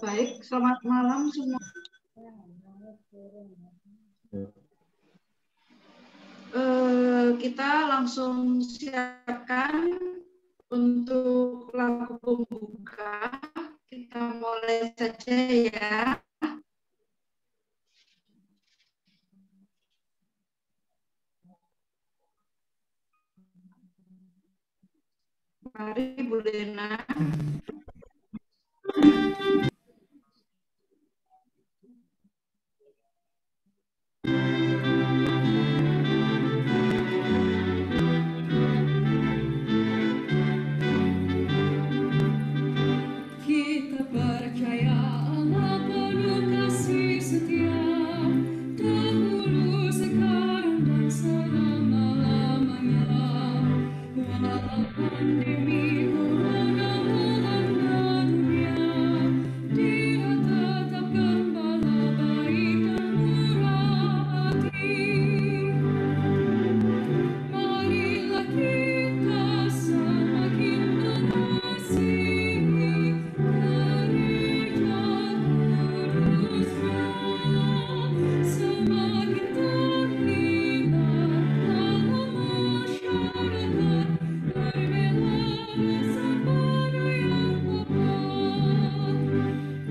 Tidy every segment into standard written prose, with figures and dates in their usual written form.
Baik, selamat malam semua. Kita langsung siapkan untuk lagu pembuka. Kita mulai saja ya. Mari Bu Lena. Kita percaya Allah penuh kasih setia, dahulu, sekarang, dan selama-lamanya. Walau pandemi corona melanda dunia, Dia tetap gembala baik dan murah hati. Marilah kita semakin mengasihi gereja kudusnya, semakin terlibat dalam masyarakat, berbela rasa pada yang tepat.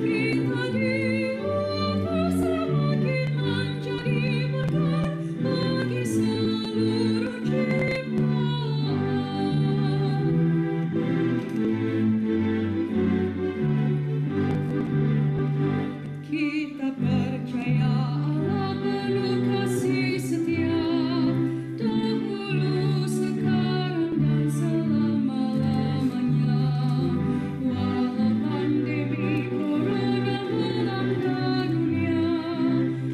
Kita diutus semakin menjadi berkat bagi seluruh Kita percaya Allah penuh kasih setia, dahulu, sekarang, dan selama-lamanya. Walau pandemi corona melanda dunia,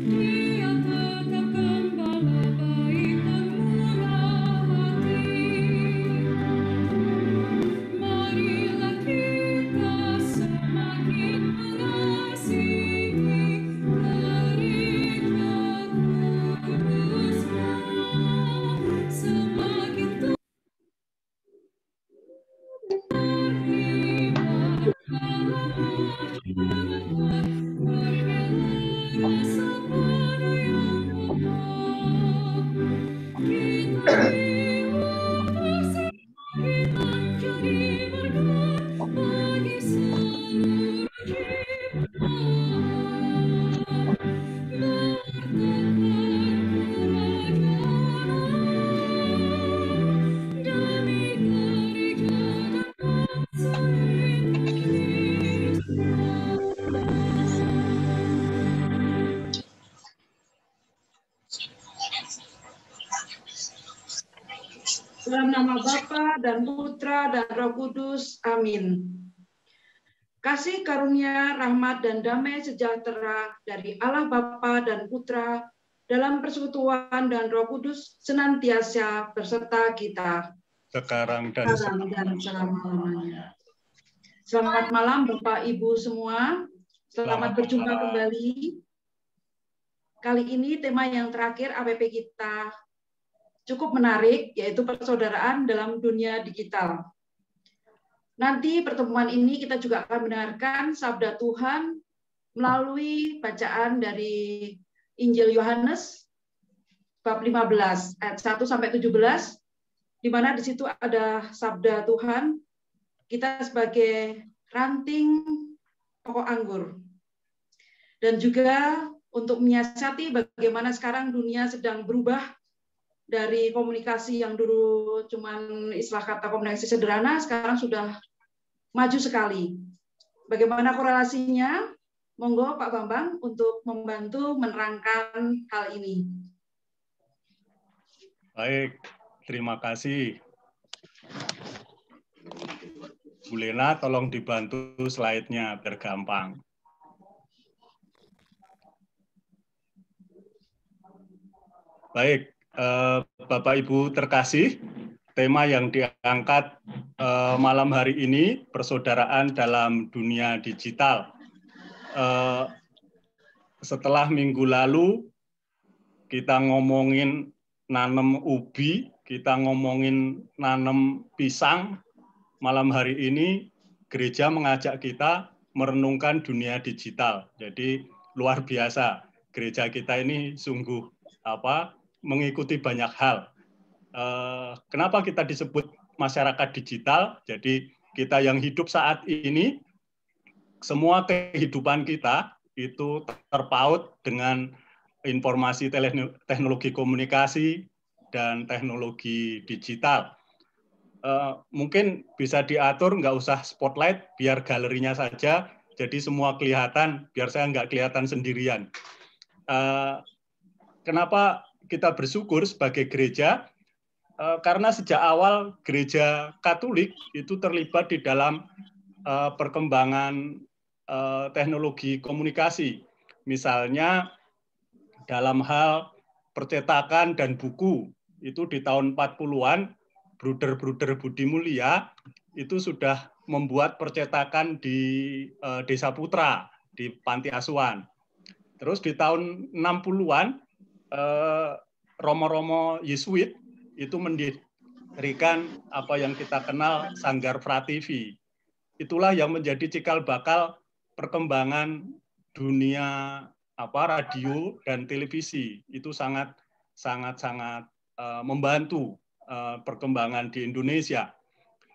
Dia tetap gembala baik dan murah hati. Marilah kita semakin mengasihi gereja kudusnya, semakin terlibat dalam masyarakat, berbela rasa pada yang tepat. Kita diutus semakin menjadi berkat bagi seluruh ciptaan, bertekad kerajaan demi gereja dan bangsa Indonesia. Dalam nama Bapa dan Putra dan Roh Kudus. Amin. Kasih karunia, rahmat, dan damai sejahtera dari Allah Bapa dan Putra dalam persekutuan dan Roh Kudus senantiasa berserta kita sekarang dan sekarang dan selama-lamanya. Selamat malam Bapak Ibu semua. Selamat berjumpa kembali. Kali ini tema yang terakhir APP kita cukup menarik, yaitu persaudaraan dalam dunia digital. Nanti pertemuan ini kita juga akan mendengarkan sabda Tuhan melalui bacaan dari Injil Yohanes bab 15 ayat 1 sampai 17, di mana di situ ada sabda Tuhan, kita sebagai ranting pokok anggur. Dan juga untuk menyiasati bagaimana sekarang dunia sedang berubah dari komunikasi yang dulu cuman istilah kata komunikasi sederhana, sekarang sudah maju sekali. Bagaimana korelasinya? Monggo Pak Bambang untuk membantu menerangkan hal ini. Baik, terima kasih. Bu Lena, tolong dibantu slide-nya biar gampang. Baik, Bapak Ibu terkasih, tema yang diangkat malam hari ini, persaudaraan dalam dunia digital. Setelah minggu lalu kita ngomongin nanam ubi, kita ngomongin nanam pisang, malam hari ini gereja mengajak kita merenungkan dunia digital. Jadi luar biasa, gereja kita ini sungguh mengikuti banyak hal. Kenapa kita disebut masyarakat digital? Jadi kita yang hidup saat ini, semua kehidupan kita itu terpaut dengan informasi teknologi komunikasi dan teknologi digital. Mungkin bisa diatur, nggak usah spotlight, biar galerinya saja, jadi semua kelihatan, biar saya nggak kelihatan sendirian. Kenapa kita bersyukur sebagai gereja? Karena sejak awal gereja Katolik itu terlibat di dalam perkembangan teknologi komunikasi. Misalnya dalam hal percetakan dan buku, itu di tahun 40-an, Bruder Budi Mulia itu sudah membuat percetakan di Desa Putra, di Panti Asuhan. Terus di tahun 60-an, Romo-Romo Yesuit itu mendirikan apa yang kita kenal Sanggar Prativi. Itulah yang menjadi cikal bakal perkembangan dunia radio dan televisi. Itu sangat membantu perkembangan di Indonesia.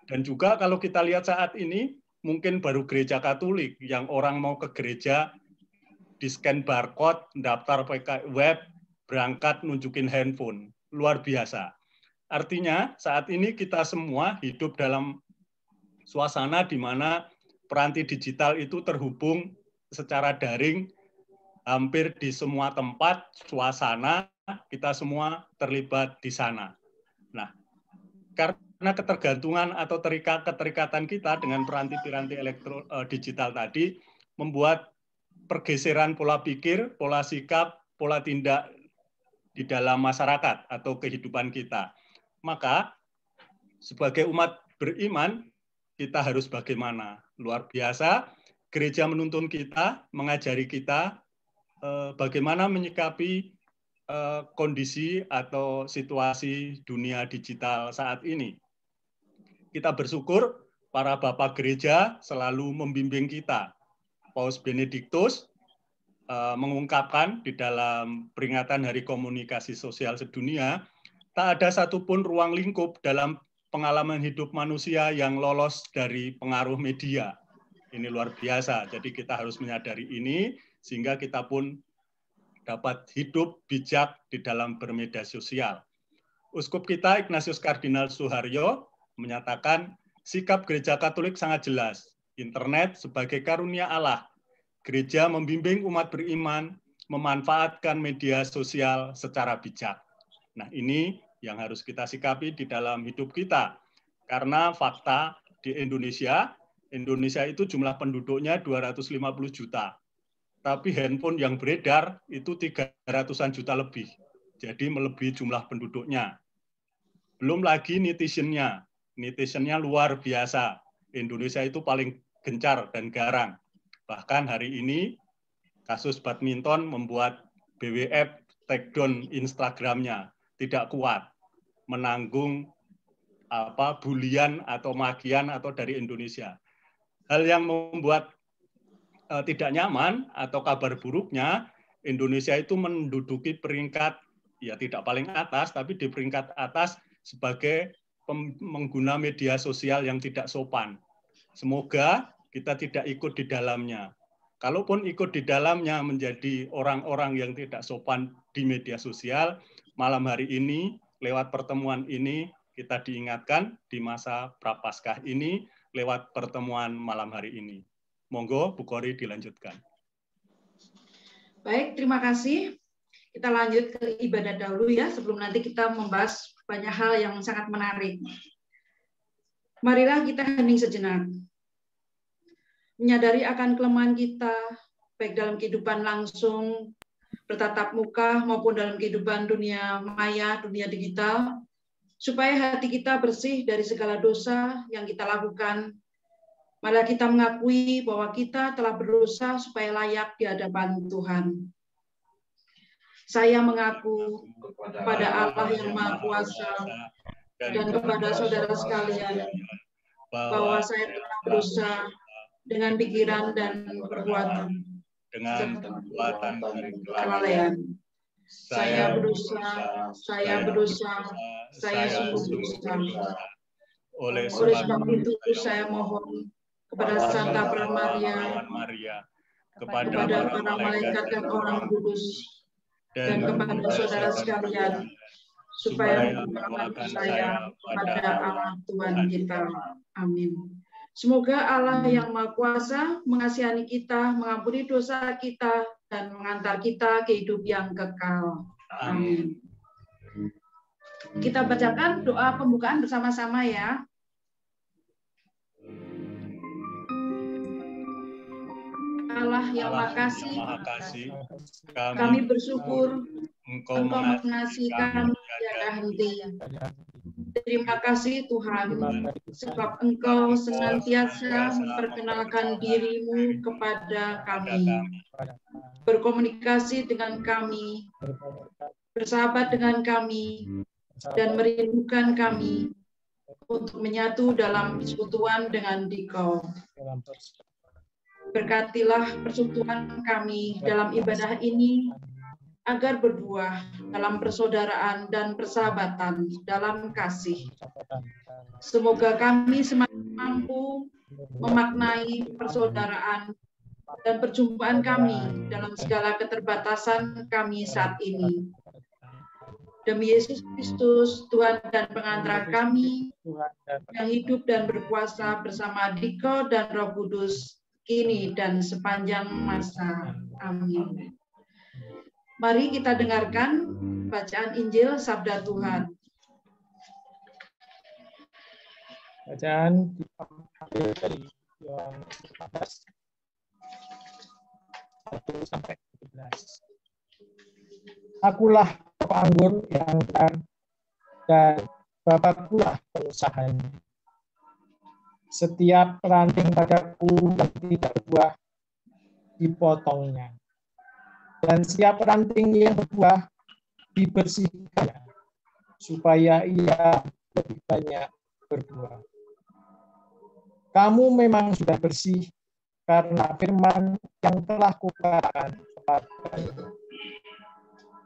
Dan juga kalau kita lihat saat ini, mungkin baru gereja Katolik yang orang mau ke gereja, di-scan barcode, daftar pakai web, berangkat nunjukin handphone. Luar biasa. Artinya saat ini kita semua hidup dalam suasana di mana peranti digital itu terhubung secara daring hampir di semua tempat, suasana, kita semua terlibat di sana. Nah, karena ketergantungan atau keterikatan kita dengan peranti-peranti digital tadi membuat pergeseran pola pikir, pola sikap, pola tindak di dalam masyarakat atau kehidupan kita. Maka sebagai umat beriman, kita harus bagaimana? Luar biasa, gereja menuntun kita, mengajari kita bagaimana menyikapi kondisi atau situasi dunia digital saat ini. Kita bersyukur para bapak gereja selalu membimbing kita. Paus Benediktus mengungkapkan di dalam peringatan Hari Komunikasi Sosial Sedunia, tak ada satupun ruang lingkup dalam pengalaman hidup manusia yang lolos dari pengaruh media. Ini luar biasa, jadi kita harus menyadari ini, sehingga kita pun dapat hidup bijak di dalam bermedia sosial. Uskup kita, Ignatius Kardinal Suharyo, menyatakan sikap gereja Katolik sangat jelas. Internet sebagai karunia Allah. Gereja membimbing umat beriman memanfaatkan media sosial secara bijak. Nah, ini yang harus kita sikapi di dalam hidup kita. Karena fakta di Indonesia itu jumlah penduduknya 250 juta. Tapi handphone yang beredar itu 300-an juta lebih. Jadi melebihi jumlah penduduknya. Belum lagi netizennya. Netizennya luar biasa. Indonesia itu paling gencar dan garang. Bahkan hari ini kasus badminton membuat BWF take down Instagramnya. Tidak kuat menanggung bulian atau magian atau dari Indonesia. Hal yang membuat tidak nyaman atau kabar buruknya, Indonesia itu menduduki peringkat, ya tidak paling atas, tapi di peringkat atas sebagai pengguna media sosial yang tidak sopan. Semoga kita tidak ikut di dalamnya. Kalaupun ikut di dalamnya menjadi orang-orang yang tidak sopan di media sosial, malam hari ini, lewat pertemuan ini, kita diingatkan di masa Prapaskah ini, lewat pertemuan malam hari ini. Monggo, Bu Kori dilanjutkan. Baik, terima kasih. Kita lanjut ke ibadat dahulu ya, sebelum nanti kita membahas banyak hal yang sangat menarik. Marilah kita hening sejenak. Menyadari akan kelemahan kita, baik dalam kehidupan langsung, bertatap muka, maupun dalam kehidupan dunia maya, dunia digital, supaya hati kita bersih dari segala dosa yang kita lakukan. Malah kita mengakui bahwa kita telah berdosa supaya layak di hadapan Tuhan. Saya mengaku kepada Allah yang Maha Kuasa dan kepada saudara sekalian bahwa saya telah berdosa dengan pikiran dan perbuatan, dengan perbuatan dan kelalaian. kelalaian. Saya berdosa, saya sungguh berdosa. Oleh Oleh sebab sebab itu saya mohon kepada Santa Maria, kepada kepada para malaikat dan orang kudus, dan kepada saudara sekalian, supaya mendoakan saya kepada Allah Tuhan kita. Amin. Semoga Allah yang Maha Kuasa mengasihi kita, mengampuni dosa kita, dan mengantar kita ke hidup yang kekal. Amin. Kita bacakan doa pembukaan bersama-sama ya. Allah yang Maha Kasih, kami bersyukur Engkau mengasihi kami tiada henti. Terima kasih Tuhan, sebab Engkau senantiasa memperkenalkan diri-Mu kepada kami, berkomunikasi dengan kami, bersahabat dengan kami, dan merindukan kami untuk menyatu dalam persekutuan dengan Dikau. Berkatilah persekutuan kami dalam ibadah ini, agar berbuah dalam persaudaraan dan persahabatan dalam kasih. Semoga kami semakin mampu memaknai persaudaraan dan perjumpaan kami dalam segala keterbatasan kami saat ini. Demi Yesus Kristus, Tuhan dan pengantara kami, yang hidup dan berkuasa bersama Dikau dan Roh Kudus, kini dan sepanjang masa. Amin. Mari kita dengarkan bacaan Injil Sabda Tuhan. Bacaan diambil dari Yohanes 14 1 sampai 17. Akulah pokok anggur yang benar, dan Bapakkulah pengusahanya. Setiap ranting padaku yang tidak berbuah, dipotongnya. Dan setiap ranting yang berbuah, dibersihkannya, supaya ia lebih banyak berbuah. Kamu memang sudah bersih karena firman yang telah kukatakan kepadamu.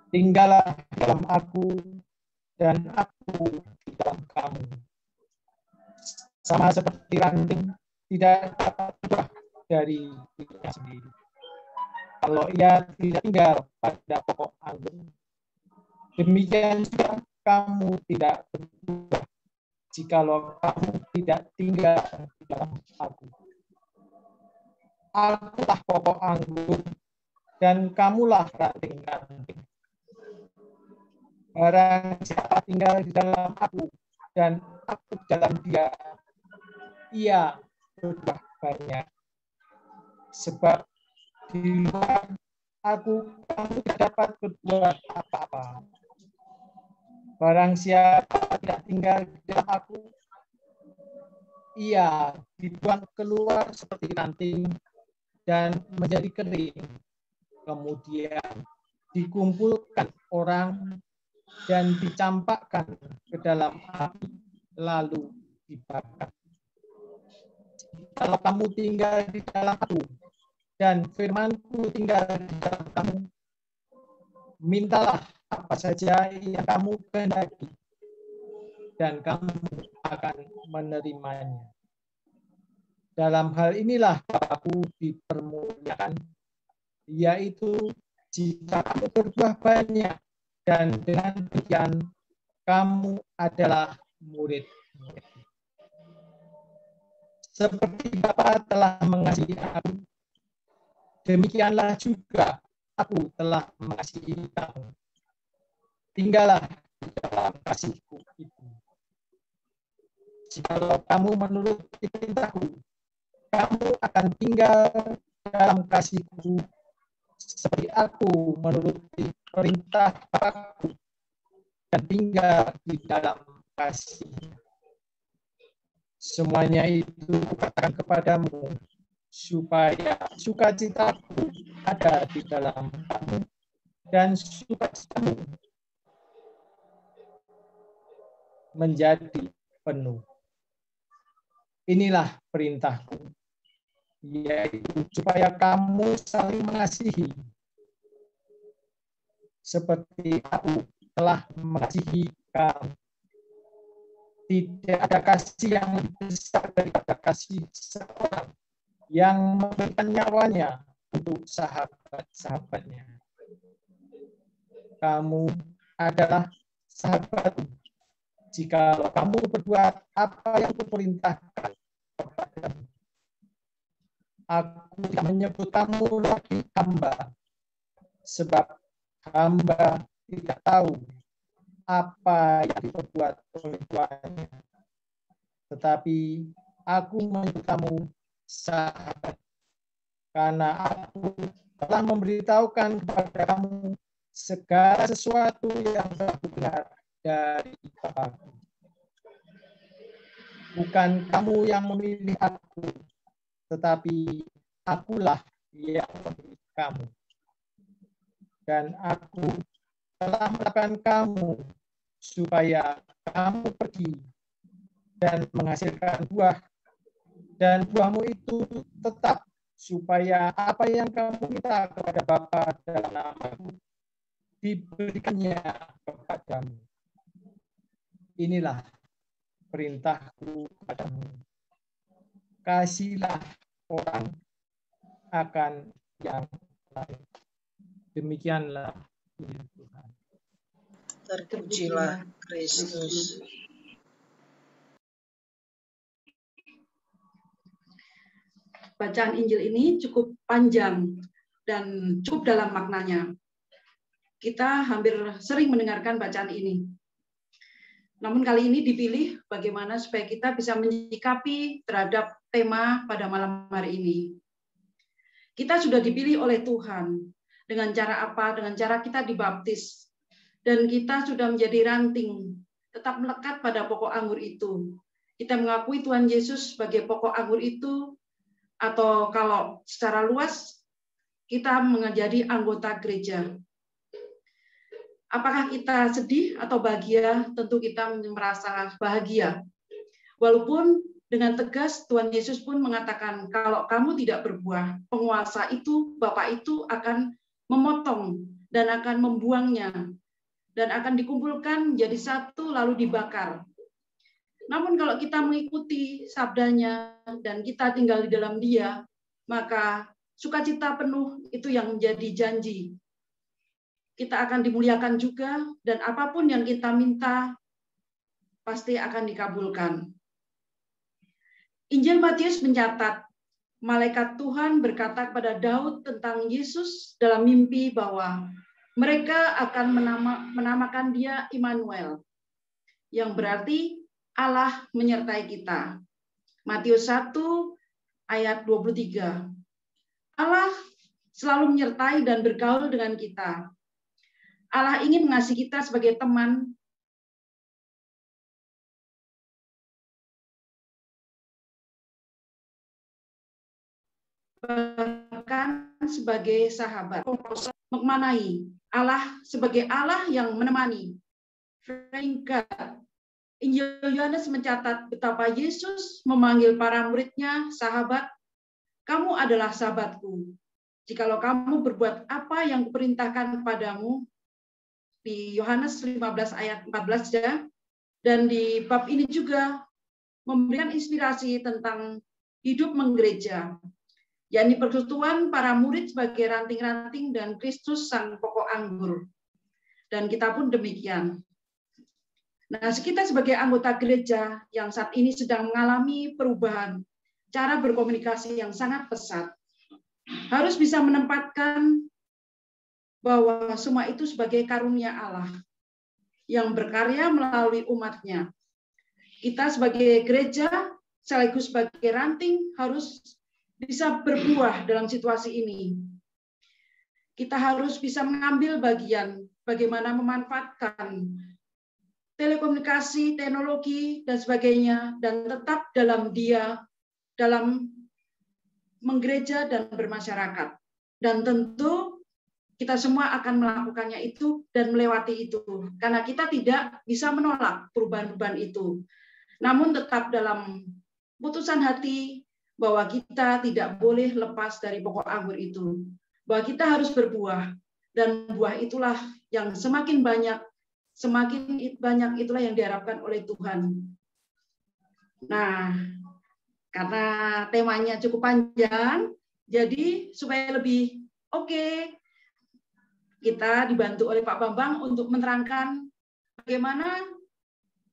Tinggallah dalam aku, dan aku di dalam kamu. Sama seperti ranting tidak dapat berbuah dari dirinya sendiri, kalau ia tidak tinggal pada pokok anggur. Demikian juga kamu tidak berbuah jikalau kamu tidak tinggal di dalam aku. Akulah pokok anggur, dan kamulah ranting-ranting. Barang siapa tinggal di dalam aku, dan aku dalam dia, ia berbuah banyak. Sebab di luar aku, kamu tidak dapat berbuat apa-apa. Barang siapa tidak tinggal di dalam aku, ia dibuang keluar seperti ranting dan menjadi kering. Kemudian dikumpulkan orang dan dicampakkan ke dalam api, lalu dibakar. Kalau kamu tinggal di dalam aku, dan firman-Ku tinggal di dalam kamu, mintalah apa saja yang kamu kehendaki, dan kamu akan menerimanya. Dalam hal inilah Bapakku dipermuliakan, yaitu jika kamu berbuah banyak, dan dengan demikian kamu adalah murid-murid. Seperti Bapa telah mengasihi aku, demikianlah juga aku telah mengasihi kamu. Tinggallah di dalam kasih-Ku itu. Jikalau kamu menuruti perintah-Ku, kamu akan tinggal dalam kasih-Ku, seperti aku menuruti perintah Bapakku dan tinggal di dalam kasih. Semuanya itu kukatakan kepadamu, supaya sukacitaku ada di dalam kamu, dan sukacitamu menjadi penuh. Inilah perintahku, yaitu supaya kamu saling mengasihi seperti aku telah mengasihi kamu. Tidak ada kasih yang lebih besar daripada kasih seorang yang memberikan nyawanya untuk sahabat-sahabatnya. Kamu adalah sahabatku jika kamu berbuat apa yang kuperintahkan kepadamu. Aku tidak menyebut kamu lagi hamba, sebab hamba tidak tahu apa yang diperbuat oleh tuannya. Tetapi aku menyebut kamu sahabat, karena aku telah memberitahukan kepada kamu segala sesuatu yang telah kudengar dari Bapa-Ku. Bukan kamu yang memilih aku, tetapi akulah yang memilih kamu. Dan aku telah menetapkan kamu supaya kamu pergi dan menghasilkan buah, dan buahmu itu tetap, supaya apa yang kamu minta kepada Bapa dalam nama-Ku diberikannya kepadamu. Inilah perintahku kepadamu. Kasihilah orang akan yang lain. Demikianlah firman Tuhan. Terpujilah Kristus. Bacaan Injil ini cukup panjang dan cukup dalam maknanya. Kita hampir sering mendengarkan bacaan ini. Namun kali ini dipilih bagaimana supaya kita bisa menyikapi terhadap tema pada malam hari ini. Kita sudah dipilih oleh Tuhan. Dengan cara apa? Dengan cara kita dibaptis. Dan kita sudah menjadi ranting, tetap melekat pada pokok anggur itu. Kita mengakui Tuhan Yesus sebagai pokok anggur itu, atau kalau secara luas, kita menjadi anggota gereja. Apakah kita sedih atau bahagia? Tentu kita merasa bahagia. Walaupun dengan tegas Tuhan Yesus pun mengatakan, kalau kamu tidak berbuah, penguasa itu, Bapak itu akan memotong dan akan membuangnya, dan akan dikumpulkan menjadi satu lalu dibakar. Namun kalau kita mengikuti sabdanya dan kita tinggal di dalam Dia, maka sukacita penuh itu yang menjadi janji. Kita akan dimuliakan juga, dan apapun yang kita minta pasti akan dikabulkan. Injil Matius mencatat, malaikat Tuhan berkata kepada Daud tentang Yesus dalam mimpi bahwa mereka akan menamakan Dia Immanuel, yang berarti Allah menyertai kita. Matius 1 ayat 23. Allah selalu menyertai dan bergaul dengan kita. Allah ingin mengasihi kita sebagai teman, bahkan sebagai sahabat. Memaknai Allah sebagai Allah yang menemani. Injil Yohanes mencatat betapa Yesus memanggil para muridnya sahabat. Kamu adalah sahabatku, jikalau kamu berbuat apa yang kuperintahkan kepadamu. Di Yohanes 15 ayat 14 ya. Dan di bab ini juga memberikan inspirasi tentang hidup menggereja, yakni persekutuan para murid sebagai ranting-ranting dan Kristus sang pokok anggur. Dan kita pun demikian. Nah, kita sebagai anggota gereja yang saat ini sedang mengalami perubahan cara berkomunikasi yang sangat pesat, harus bisa menempatkan bahwa semua itu sebagai karunia Allah yang berkarya melalui umatnya. Kita sebagai gereja, sekaligus sebagai ranting, harus bisa berbuah dalam situasi ini. Kita harus bisa mengambil bagian bagaimana memanfaatkan telekomunikasi, teknologi, dan sebagainya, dan tetap dalam Dia, dalam menggereja dan bermasyarakat. Dan tentu kita semua akan melakukannya itu dan melewati itu. Karena kita tidak bisa menolak perubahan-perubahan itu. Namun tetap dalam putusan hati bahwa kita tidak boleh lepas dari pokok anggur itu, bahwa kita harus berbuah, dan buah itulah yang semakin banyak itulah yang diharapkan oleh Tuhan. Nah, karena temanya cukup panjang, jadi supaya lebih oke, kita dibantu oleh Pak Bambang untuk menerangkan bagaimana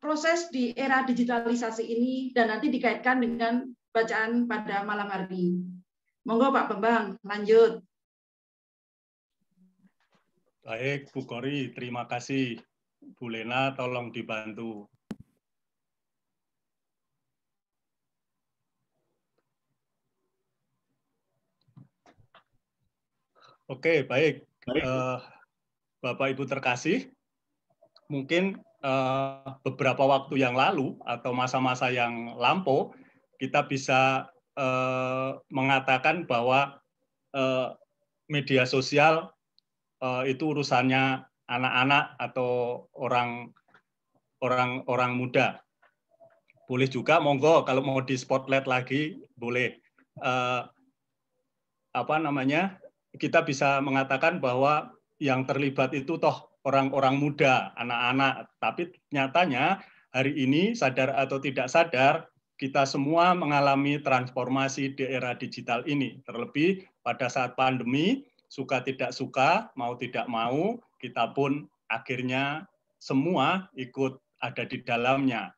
proses di era digitalisasi ini dan nanti dikaitkan dengan bacaan pada malam hari. Monggo Pak Bambang, lanjut. Baik, Bu Kori, terima kasih. Bu Lena, tolong dibantu. Oke, baik. Bapak Ibu terkasih, mungkin beberapa waktu yang lalu atau masa-masa yang lampau, kita bisa mengatakan bahwa media sosial itu urusannya anak-anak atau orang muda. Boleh juga, monggo kalau mau di spotlight lagi, boleh. Kita bisa mengatakan bahwa yang terlibat itu toh orang-orang muda, anak-anak. Tapi nyatanya hari ini sadar atau tidak sadar, kita semua mengalami transformasi di era digital ini. Terlebih pada saat pandemi, suka tidak suka, mau tidak mau, kita pun akhirnya semua ikut ada di dalamnya.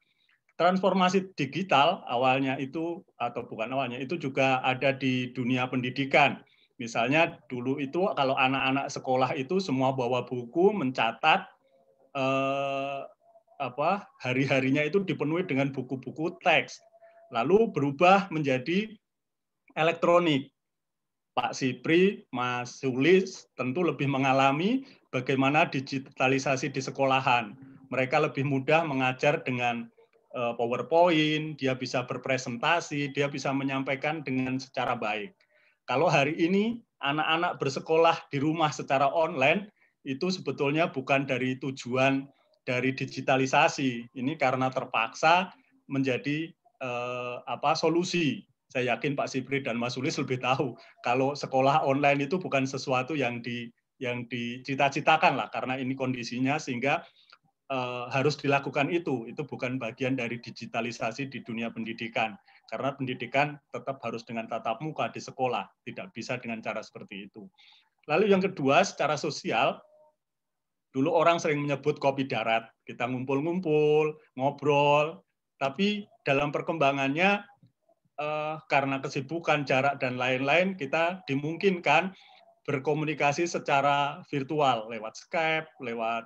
Transformasi digital awalnya itu, atau bukan awalnya, itu juga ada di dunia pendidikan. Misalnya dulu itu kalau anak-anak sekolah itu semua bawa buku, mencatat, hari-harinya itu dipenuhi dengan buku-buku teks. Lalu berubah menjadi elektronik. Pak Sipri, Mas Sulis tentu lebih mengalami bagaimana digitalisasi di sekolahan. Mereka lebih mudah mengajar dengan PowerPoint, dia bisa berpresentasi, dia bisa menyampaikan dengan secara baik. Kalau hari ini anak-anak bersekolah di rumah secara online, itu sebetulnya bukan dari tujuan dari digitalisasi. Ini karena terpaksa menjadi solusi. Saya yakin Pak Sipri dan Mas Sulis lebih tahu kalau sekolah online itu bukan sesuatu yang dicita-citakan lah, karena ini kondisinya sehingga harus dilakukan itu bukan bagian dari digitalisasi di dunia pendidikan, karena pendidikan tetap harus dengan tatap muka di sekolah, tidak bisa dengan cara seperti itu. Lalu yang kedua, secara sosial, dulu orang sering menyebut kopi darat, kita ngumpul-ngumpul, ngobrol, tapi dalam perkembangannya karena kesibukan, jarak, dan lain-lain, kita dimungkinkan berkomunikasi secara virtual, lewat Skype, lewat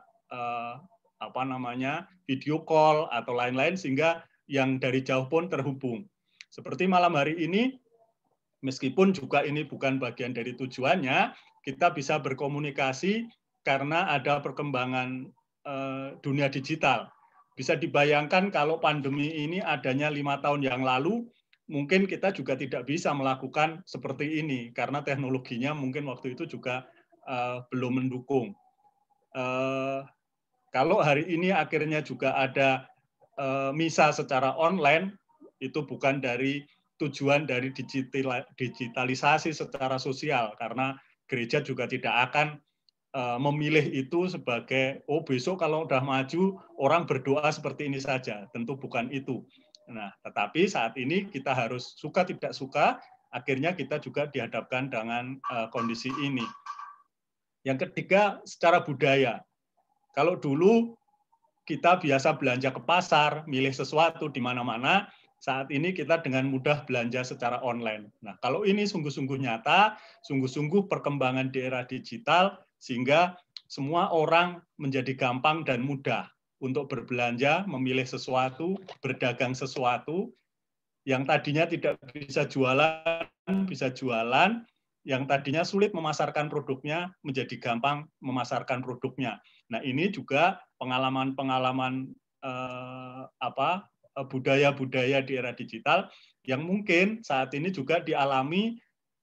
video call, atau lain-lain, sehingga yang dari jauh pun terhubung. Seperti malam hari ini, meskipun juga ini bukan bagian dari tujuannya, kita bisa berkomunikasi karena ada perkembangan dunia digital. Bisa dibayangkan kalau pandemi ini adanya 5 tahun yang lalu, mungkin kita juga tidak bisa melakukan seperti ini karena teknologinya mungkin waktu itu juga belum mendukung. Kalau hari ini akhirnya juga ada misa secara online, itu bukan dari tujuan dari digitalisasi secara sosial, karena gereja juga tidak akan memilih itu sebagai, oh besok kalau udah maju orang berdoa seperti ini saja, tentu bukan itu. Nah, tetapi saat ini kita harus suka tidak suka, akhirnya kita juga dihadapkan dengan kondisi ini. Yang ketiga, secara budaya. Kalau dulu kita biasa belanja ke pasar, milih sesuatu di mana-mana, saat ini kita dengan mudah belanja secara online. Nah, kalau ini sungguh-sungguh nyata, sungguh-sungguh perkembangan di era digital, sehingga semua orang menjadi gampang dan mudah untuk berbelanja, memilih sesuatu, berdagang sesuatu, yang tadinya tidak bisa jualan, yang tadinya sulit memasarkan produknya, menjadi gampang memasarkan produknya. Nah, ini juga pengalaman-pengalaman budaya-budaya di era digital yang mungkin saat ini juga dialami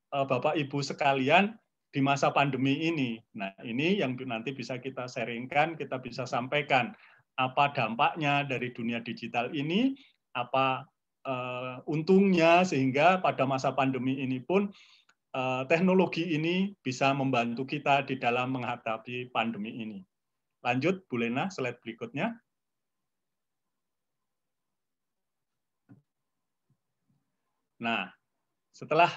Bapak Ibu sekalian di masa pandemi ini. Nah, ini yang nanti bisa kita sharingkan, kita bisa sampaikan apa dampaknya dari dunia digital ini, apa untungnya sehingga pada masa pandemi ini pun teknologi ini bisa membantu kita di dalam menghadapi pandemi ini. Lanjut, Bu Lena, slide berikutnya. Nah, setelah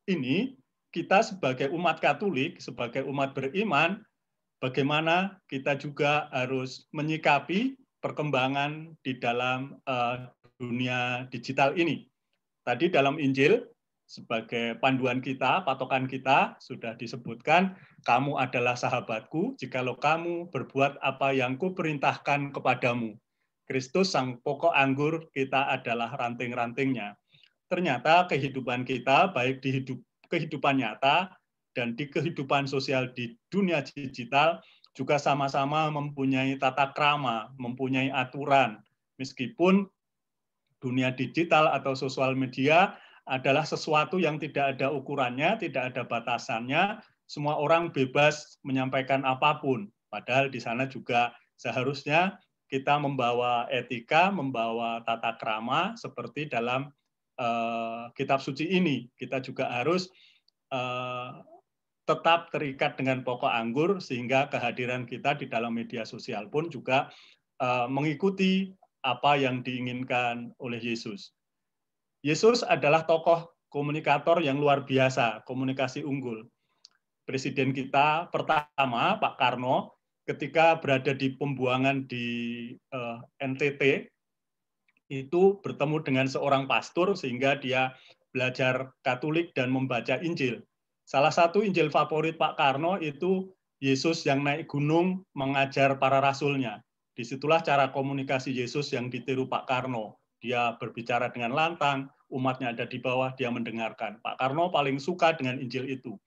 ini, kita sebagai umat Katolik, sebagai umat beriman, bagaimana kita juga harus menyikapi perkembangan di dalam dunia digital ini. Tadi dalam Injil, sebagai panduan kita, patokan kita, sudah disebutkan, kamu adalah sahabatku, jikalau kamu berbuat apa yang kuperintahkan kepadamu. Kristus sang pokok anggur, kita adalah ranting-rantingnya. Ternyata kehidupan kita, baik di kehidupan nyata dan di kehidupan sosial di dunia digital, juga sama-sama mempunyai tata krama, mempunyai aturan. Meskipun dunia digital atau sosial media adalah sesuatu yang tidak ada ukurannya, tidak ada batasannya, semua orang bebas menyampaikan apapun. Padahal di sana juga seharusnya kita membawa etika, membawa tata krama seperti dalam kitab suci ini. Kita juga harus tetap terikat dengan pokok anggur sehingga kehadiran kita di dalam media sosial pun juga mengikuti apa yang diinginkan oleh Yesus. Yesus adalah tokoh komunikator yang luar biasa, komunikasi unggul. Presiden kita pertama, Pak Karno, ketika berada di pembuangan di NTT, itu bertemu dengan seorang pastor sehingga dia belajar Katolik dan membaca Injil. Salah satu Injil favorit Pak Karno itu Yesus yang naik gunung mengajar para rasulnya. Disitulah cara komunikasi Yesus yang ditiru Pak Karno. Dia berbicara dengan lantang, umatnya ada di bawah, dia mendengarkan. Pak Karno paling suka dengan Injil itu.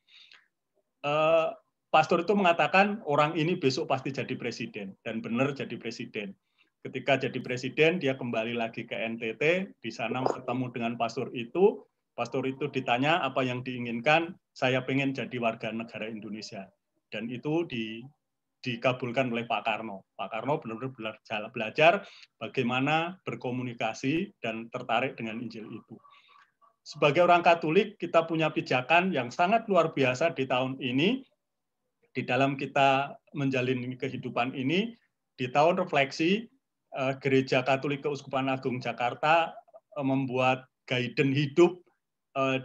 Pastor itu mengatakan orang ini besok pasti jadi presiden, dan benar jadi presiden. Ketika jadi presiden, dia kembali lagi ke NTT, di sana ketemu dengan pastor itu ditanya apa yang diinginkan, saya pengen jadi warga negara Indonesia. Dan itu dikabulkan oleh Pak Karno. Pak Karno benar-benar belajar bagaimana berkomunikasi dan tertarik dengan Injil itu. Sebagai orang Katolik, kita punya pijakan yang sangat luar biasa di tahun ini, di dalam kita menjalani kehidupan ini, di tahun refleksi, Gereja Katolik Keuskupan Agung Jakarta membuat guidance hidup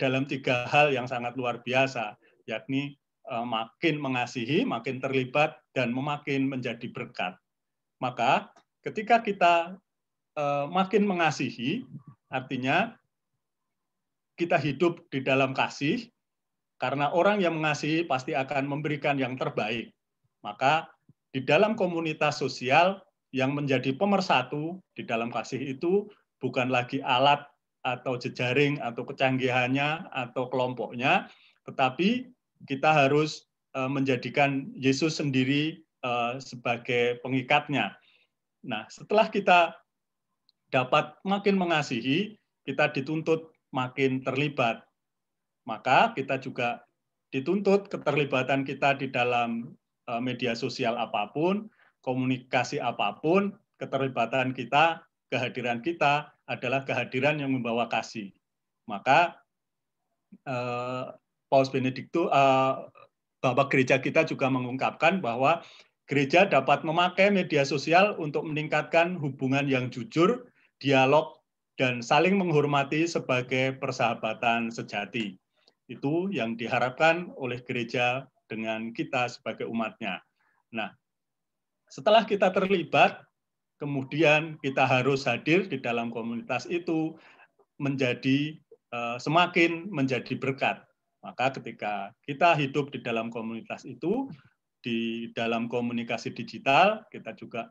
dalam 3 hal yang sangat luar biasa, yakni makin mengasihi, makin terlibat, dan makin menjadi berkat. Maka ketika kita makin mengasihi, artinya kita hidup di dalam kasih, karena orang yang mengasihi pasti akan memberikan yang terbaik. Maka di dalam komunitas sosial, yang menjadi pemersatu di dalam kasih itu bukan lagi alat atau jejaring atau kecanggihannya atau kelompoknya, tetapi kita harus menjadikan Yesus sendiri sebagai pengikatnya. Nah, setelah kita dapat makin mengasihi, kita dituntut makin terlibat. Maka kita juga dituntut keterlibatan kita di dalam media sosial apapun, komunikasi apapun, keterlibatan kita, kehadiran kita adalah kehadiran yang membawa kasih. Maka Paus Benediktus, Bapak Gereja kita juga mengungkapkan bahwa gereja dapat memakai media sosial untuk meningkatkan hubungan yang jujur, dialog, dan saling menghormati sebagai persahabatan sejati. Itu yang diharapkan oleh gereja dengan kita sebagai umatnya. Nah, setelah kita terlibat, kemudian kita harus hadir di dalam komunitas itu menjadi semakin menjadi berkat. Maka ketika kita hidup di dalam komunitas itu, di dalam komunikasi digital, kita juga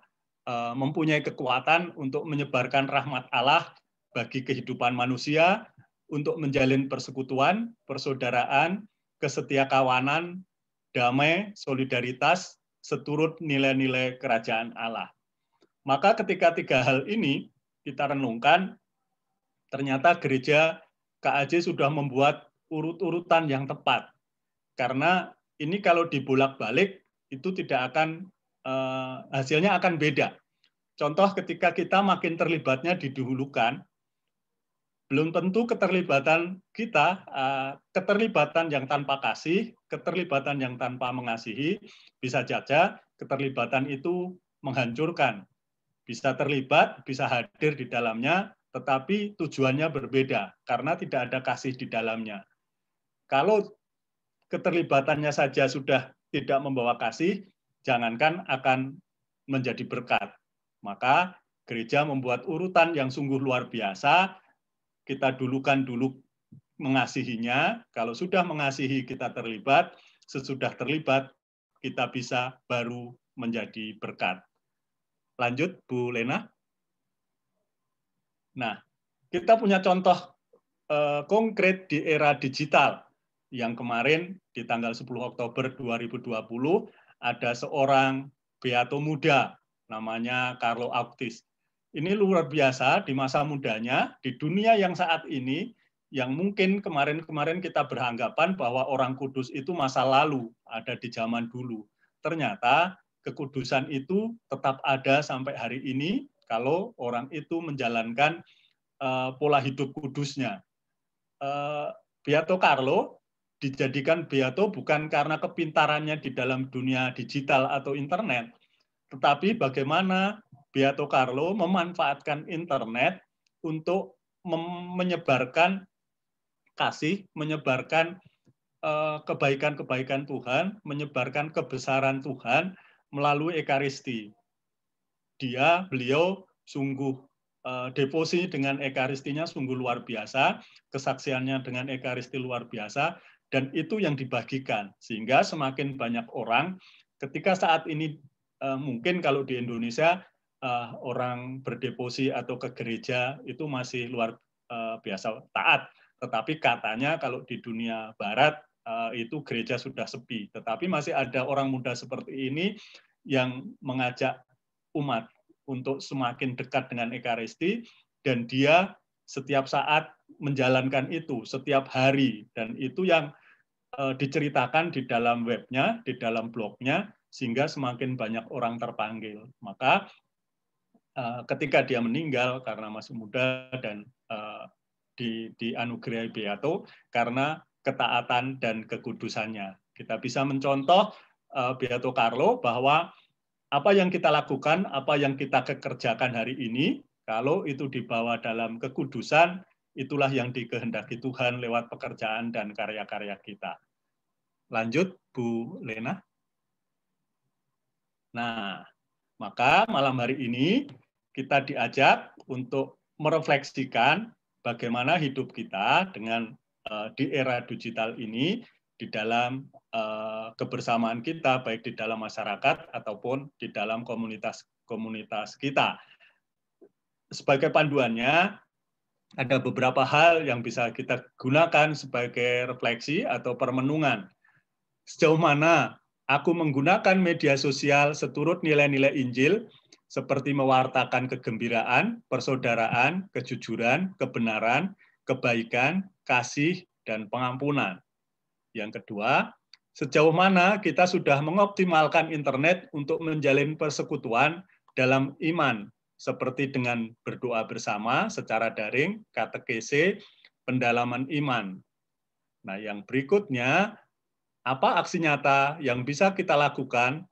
mempunyai kekuatan untuk menyebarkan rahmat Allah bagi kehidupan manusia, untuk menjalin persekutuan, persaudaraan, kesetiakawanan, damai, solidaritas, seturut nilai-nilai kerajaan Allah. Maka ketika 3 hal ini kita renungkan, ternyata gereja KAJ sudah membuat urut-urutan yang tepat. Karena ini kalau dibolak-balik, itu tidak akan, hasilnya akan beda. Contoh ketika kita makin terlibatnya didahulukan, belum tentu keterlibatan kita, keterlibatan yang tanpa kasih, keterlibatan yang tanpa mengasihi, bisa saja keterlibatan itu menghancurkan. Bisa terlibat, bisa hadir di dalamnya, tetapi tujuannya berbeda, karena tidak ada kasih di dalamnya. Kalau keterlibatannya saja sudah tidak membawa kasih, jangankan akan menjadi berkat. Maka gereja membuat urutan yang sungguh luar biasa. Kita dulukan dulu mengasihinya, kalau sudah mengasihi kita terlibat, sesudah terlibat kita bisa baru menjadi berkat. Lanjut Bu Lena. Nah, kita punya contoh konkret di era digital yang kemarin di tanggal 10 Oktober 2020 ada seorang beato muda namanya Carlo Acutis. Ini luar biasa di masa mudanya, di dunia yang saat ini, yang mungkin kemarin-kemarin kita beranggapan bahwa orang kudus itu masa lalu, ada di zaman dulu. Ternyata kekudusan itu tetap ada sampai hari ini kalau orang itu menjalankan pola hidup kudusnya. Beato Carlo dijadikan beato bukan karena kepintarannya di dalam dunia digital atau internet, tetapi bagaimana Beato Carlo memanfaatkan internet untuk menyebarkan kasih, menyebarkan kebaikan-kebaikan Tuhan, menyebarkan kebesaran Tuhan melalui Ekaristi. Beliau sungguh devosi dengan Ekaristinya sungguh luar biasa, kesaksiannya dengan Ekaristi luar biasa, dan itu yang dibagikan. Sehingga semakin banyak orang, ketika saat ini mungkin kalau di Indonesia orang berdevosi atau ke gereja itu masih luar biasa taat. Tetapi katanya kalau di dunia barat itu gereja sudah sepi. Tetapi masih ada orang muda seperti ini yang mengajak umat untuk semakin dekat dengan Ekaristi, dan dia setiap saat menjalankan itu, setiap hari. Dan itu yang diceritakan di dalam webnya, di dalam blognya, sehingga semakin banyak orang terpanggil. Maka ketika dia meninggal karena masih muda dan dianugerahi beato karena ketaatan dan kekudusannya. Kita bisa mencontoh Beato Carlo bahwa apa yang kita lakukan, apa yang kita kerjakan hari ini, kalau itu dibawa dalam kekudusan, itulah yang dikehendaki Tuhan lewat pekerjaan dan karya-karya kita. Lanjut, Bu Lena. Nah, maka malam hari ini kita diajak untuk merefleksikan bagaimana hidup kita dengan di era digital ini di dalam kebersamaan kita, baik di dalam masyarakat ataupun di dalam komunitas kita. Sebagai panduannya, ada beberapa hal yang bisa kita gunakan sebagai refleksi atau permenungan. Sejauh mana aku menggunakan media sosial seturut nilai-nilai Injil, seperti mewartakan kegembiraan, persaudaraan, kejujuran, kebenaran, kebaikan, kasih, dan pengampunan. Yang kedua, sejauh mana kita sudah mengoptimalkan internet untuk menjalin persekutuan dalam iman, seperti dengan berdoa bersama secara daring, katekese, pendalaman iman. Nah, yang berikutnya, apa aksi nyata yang bisa kita lakukan,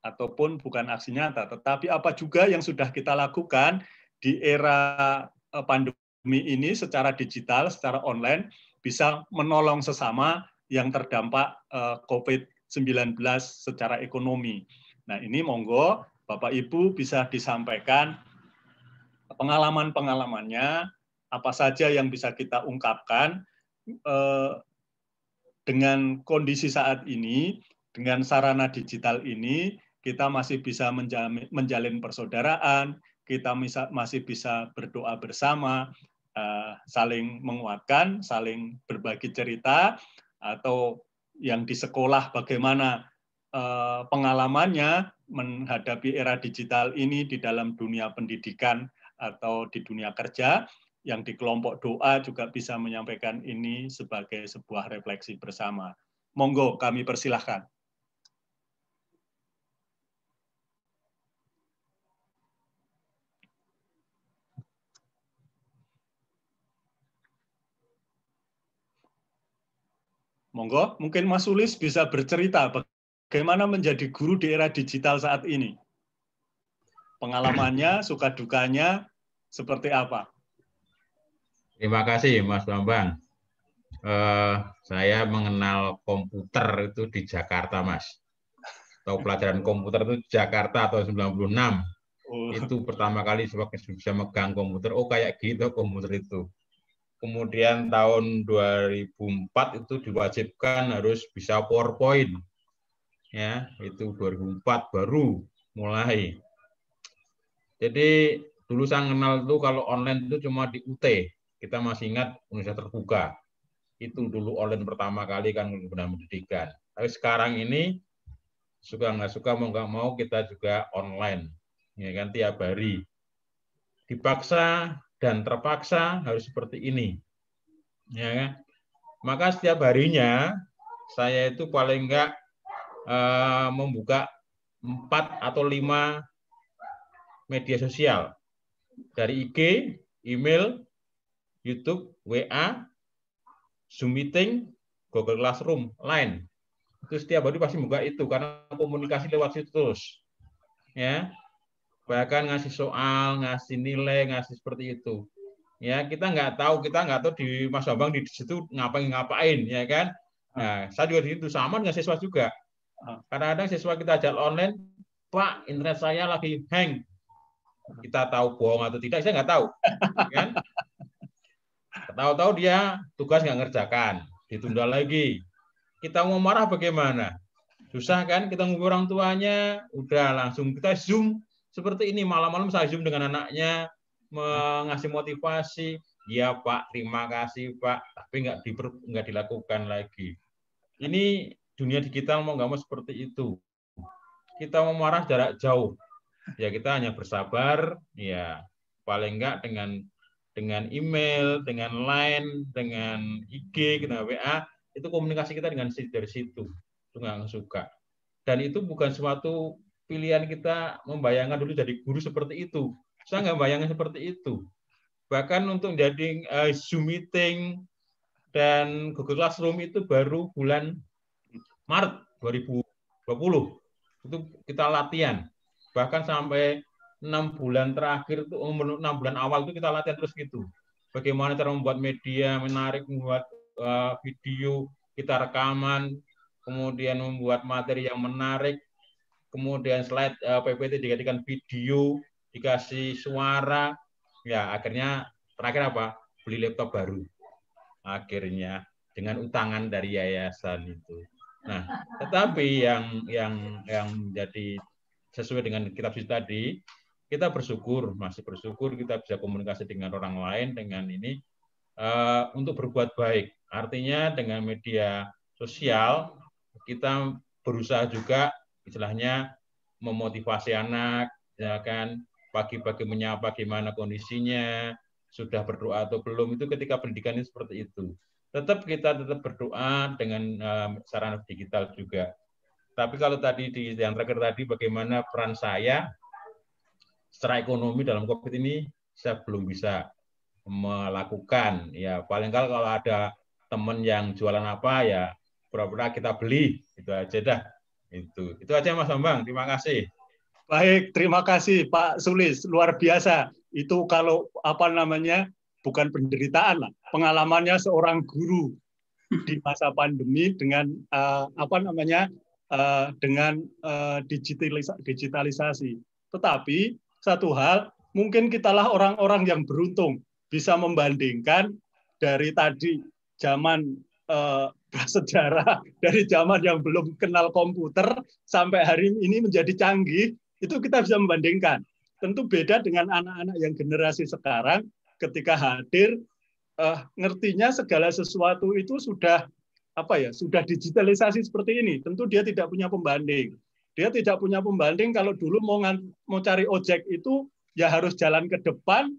ataupun bukan aksi nyata, tetapi apa juga yang sudah kita lakukan di era pandemi ini secara digital, secara online, bisa menolong sesama yang terdampak COVID-19 secara ekonomi. Nah, ini monggo Bapak Ibu bisa disampaikan pengalaman-pengalamannya, apa saja yang bisa kita ungkapkan dengan kondisi saat ini, dengan sarana digital ini, kita masih bisa menjalin persaudaraan, kita masih bisa berdoa bersama, saling menguatkan, saling berbagi cerita, atau yang di sekolah bagaimana pengalamannya menghadapi era digital ini di dalam dunia pendidikan atau di dunia kerja, yang di kelompok doa juga bisa menyampaikan ini sebagai sebuah refleksi bersama. Monggo kami persilahkan. Monggo, mungkin Mas Sulis bisa bercerita bagaimana menjadi guru di era digital saat ini. Pengalamannya, suka dukanya, seperti apa? Terima kasih Mas Bambang. Saya mengenal komputer itu di Jakarta, Mas. Tahu pelajaran komputer itu di Jakarta tahun 96. Itu pertama kali bisa megang komputer. Oh, kayak gitu komputer itu. Kemudian tahun 2004 itu diwajibkan harus bisa PowerPoint. Ya, itu 2004 baru mulai. Jadi dulu saya kenal itu kalau online itu cuma di UT. Kita masih ingat Universitas Terbuka. Itu dulu online pertama kali kan benar pendidikan. Tapi sekarang ini suka nggak suka mau nggak mau kita juga online, ya kan, tiap hari. Dipaksa dan terpaksa harus seperti ini, ya kan. Maka setiap harinya saya itu paling nggak membuka 4 atau 5 media sosial dari IG, email, YouTube, WA, Zoom meeting, Google Classroom, Line. Itu setiap hari pasti buka itu karena komunikasi lewat situ terus. Ya. Bahkan ngasih soal, ngasih nilai, ngasih seperti itu. Ya, kita nggak tahu di Mas Bambang di situ ngapain, ya kan? Nah, saya juga di situ sama dengan siswa juga. Kadang-kadang siswa kita ajak online, Pak, internet saya lagi hang. Kita tahu bohong atau tidak, saya nggak tahu. Kan? Tahu-tahu dia tugas nggak ngerjakan, ditunda lagi. Kita mau marah bagaimana? Susah kan? Kita ngubur orang tuanya, udah langsung kita Zoom seperti ini. Malam-malam saya Zoom dengan anaknya, mengasih motivasi. Ya Pak, terima kasih Pak. Tapi nggak dilakukan lagi. Ini dunia digital mau nggak mau seperti itu. Kita mau marah jarak jauh. Ya kita hanya bersabar. Ya paling nggak dengan email, dengan Line, dengan IG, dengan WA, itu komunikasi kita dengan dari situ. Itu nggak suka. Dan itu bukan suatu pilihan kita membayangkan dulu jadi guru seperti itu. Saya nggak bayangkan seperti itu. Bahkan untuk jadi Zoom meeting dan Google Classroom itu baru bulan Maret 2020. Itu kita latihan. Bahkan sampai 6 bulan terakhir itu 6 bulan awal itu kita latihan terus gitu. Bagaimana cara membuat media menarik, membuat video, kita rekaman, kemudian membuat materi yang menarik, kemudian slide PPT dijadikan video, dikasih suara, ya akhirnya terakhir apa? Beli laptop baru. Akhirnya dengan utangan dari yayasan itu. Nah, tetapi yang menjadi sesuai dengan kitab suci tadi, kita bersyukur, masih bersyukur kita bisa komunikasi dengan orang lain dengan ini untuk berbuat baik. Artinya dengan media sosial kita berusaha juga istilahnya memotivasi anak, ya kan, pagi-pagi menyapa gimana kondisinya, sudah berdoa atau belum, itu ketika pendidikan ini seperti itu. Kita tetap berdoa dengan sarana digital juga. Tapi kalau tadi di yang terakhir tadi bagaimana peran saya secara ekonomi dalam COVID ini, saya belum bisa melakukan. Ya paling kalau ada teman yang jualan apa ya pura-pura kita beli, itu aja dah. Itu aja Mas Bambang. Terima kasih. Baik, terima kasih Pak Sulis, luar biasa. Itu kalau bukan penderitaan lah, pengalamannya seorang guru di masa pandemi dengan dengan digitalisasi. Tetapi satu hal, mungkin kitalah orang-orang yang beruntung bisa membandingkan dari tadi zaman prasejarah, dari zaman yang belum kenal komputer sampai hari ini menjadi canggih, itu kita bisa membandingkan. Tentu beda dengan anak-anak yang generasi sekarang, ketika hadir, ngertinya segala sesuatu itu sudah digitalisasi seperti ini. Tentu dia tidak punya pembanding. Dia tidak punya pembanding kalau dulu mau cari ojek itu ya harus jalan ke depan,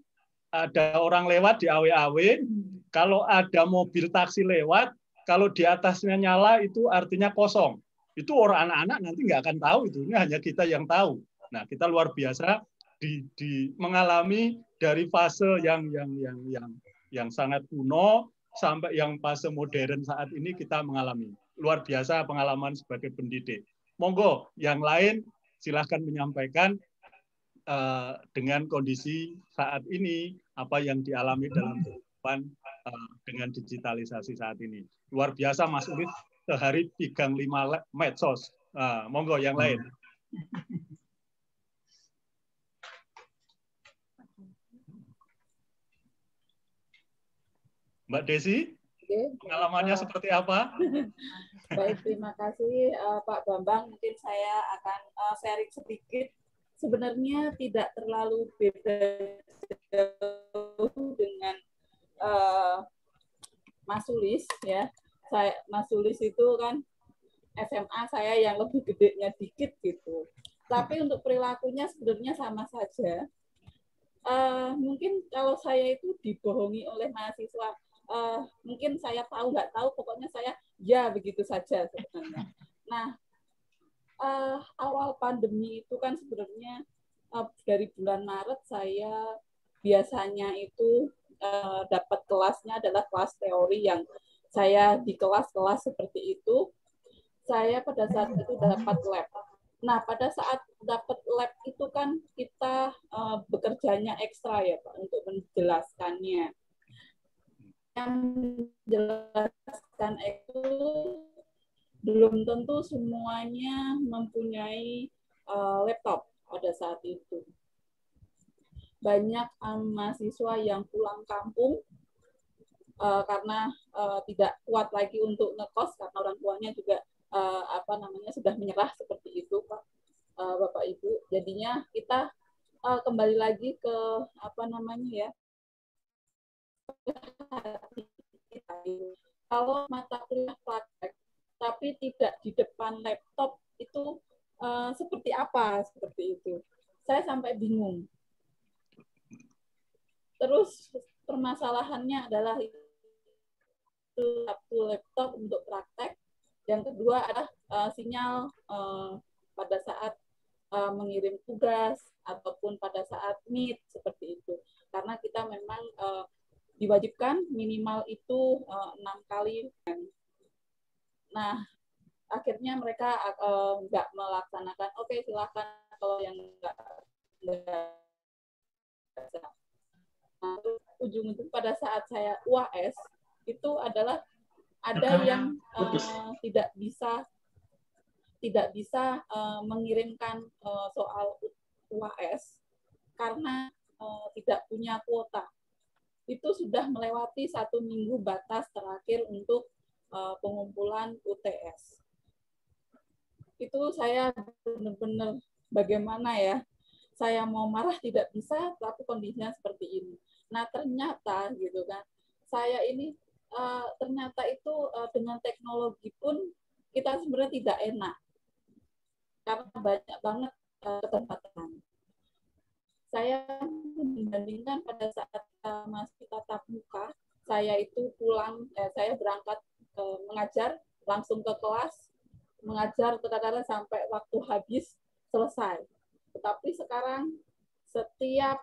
ada orang lewat di awe-awe, kalau ada mobil taksi lewat, kalau di atasnya nyala itu artinya kosong. Itu orang anak-anak nanti nggak akan tahu itu, ini hanya kita yang tahu. Nah, kita luar biasa mengalami dari fase yang sangat kuno sampai yang fase modern saat ini kita mengalami. Luar biasa pengalaman sebagai pendidik. Monggo, yang lain silahkan menyampaikan dengan kondisi saat ini, apa yang dialami dalam kehidupan dengan digitalisasi saat ini. Luar biasa Mas Ulis, sehari pegang 5 medsos. Monggo yang lain. Mbak Desi, pengalamannya seperti apa? Baik, terima kasih Pak Bambang. Mungkin saya akan sharing sedikit. Sebenarnya tidak terlalu beda dengan Mas Sulis ya. Mas Sulis itu kan SMA saya yang lebih gedenya dikit gitu. Tapi untuk perilakunya sebenarnya sama saja. Mungkin kalau saya itu dibohongi oleh mahasiswa, mungkin saya tahu nggak tahu, pokoknya saya ya begitu saja sebenarnya. Nah, awal pandemi itu kan sebenarnya dari bulan Maret saya biasanya itu dapat kelasnya adalah kelas teori yang saya di kelas-kelas seperti itu, saya pada saat itu dapat lab. Nah, pada saat dapat lab itu kan kita bekerjanya ekstra ya Pak untuk menjelaskannya. Yang menjelaskan itu belum tentu semuanya mempunyai laptop pada saat itu. Banyak mahasiswa yang pulang kampung karena tidak kuat lagi untuk ngekos karena orang tuanya juga sudah menyerah seperti itu Pak, Bapak Ibu. Jadinya kita kembali lagi ke kalau mata kuliah praktek tapi tidak di depan laptop itu seperti apa seperti itu. Saya sampai bingung. Terus permasalahannya adalah itu satu laptop untuk praktek. Yang kedua adalah sinyal pada saat mengirim tugas ataupun pada saat meet seperti itu. Karena kita memang diwajibkan minimal itu 6 kali. Nah, akhirnya mereka nggak melaksanakan. Oke, silakan kalau yang nggak. Nah, ujung-ujung pada saat saya UAS itu adalah ada yang tidak bisa mengirimkan soal UAS karena tidak punya kuota. Itu sudah melewati 1 minggu batas terakhir untuk pengumpulan UTS. Itu saya benar-benar bagaimana ya, saya mau marah tidak bisa, tapi kondisinya seperti ini. Nah ternyata gitu kan, saya ini ternyata itu dengan teknologi pun kita sebenarnya tidak enak karena banyak banget keterbatasan. Saya membandingkan pada saat masih tatap muka, saya itu pulang, saya berangkat mengajar langsung ke kelas, mengajar kadang-kadang sampai waktu habis selesai. Tetapi sekarang setiap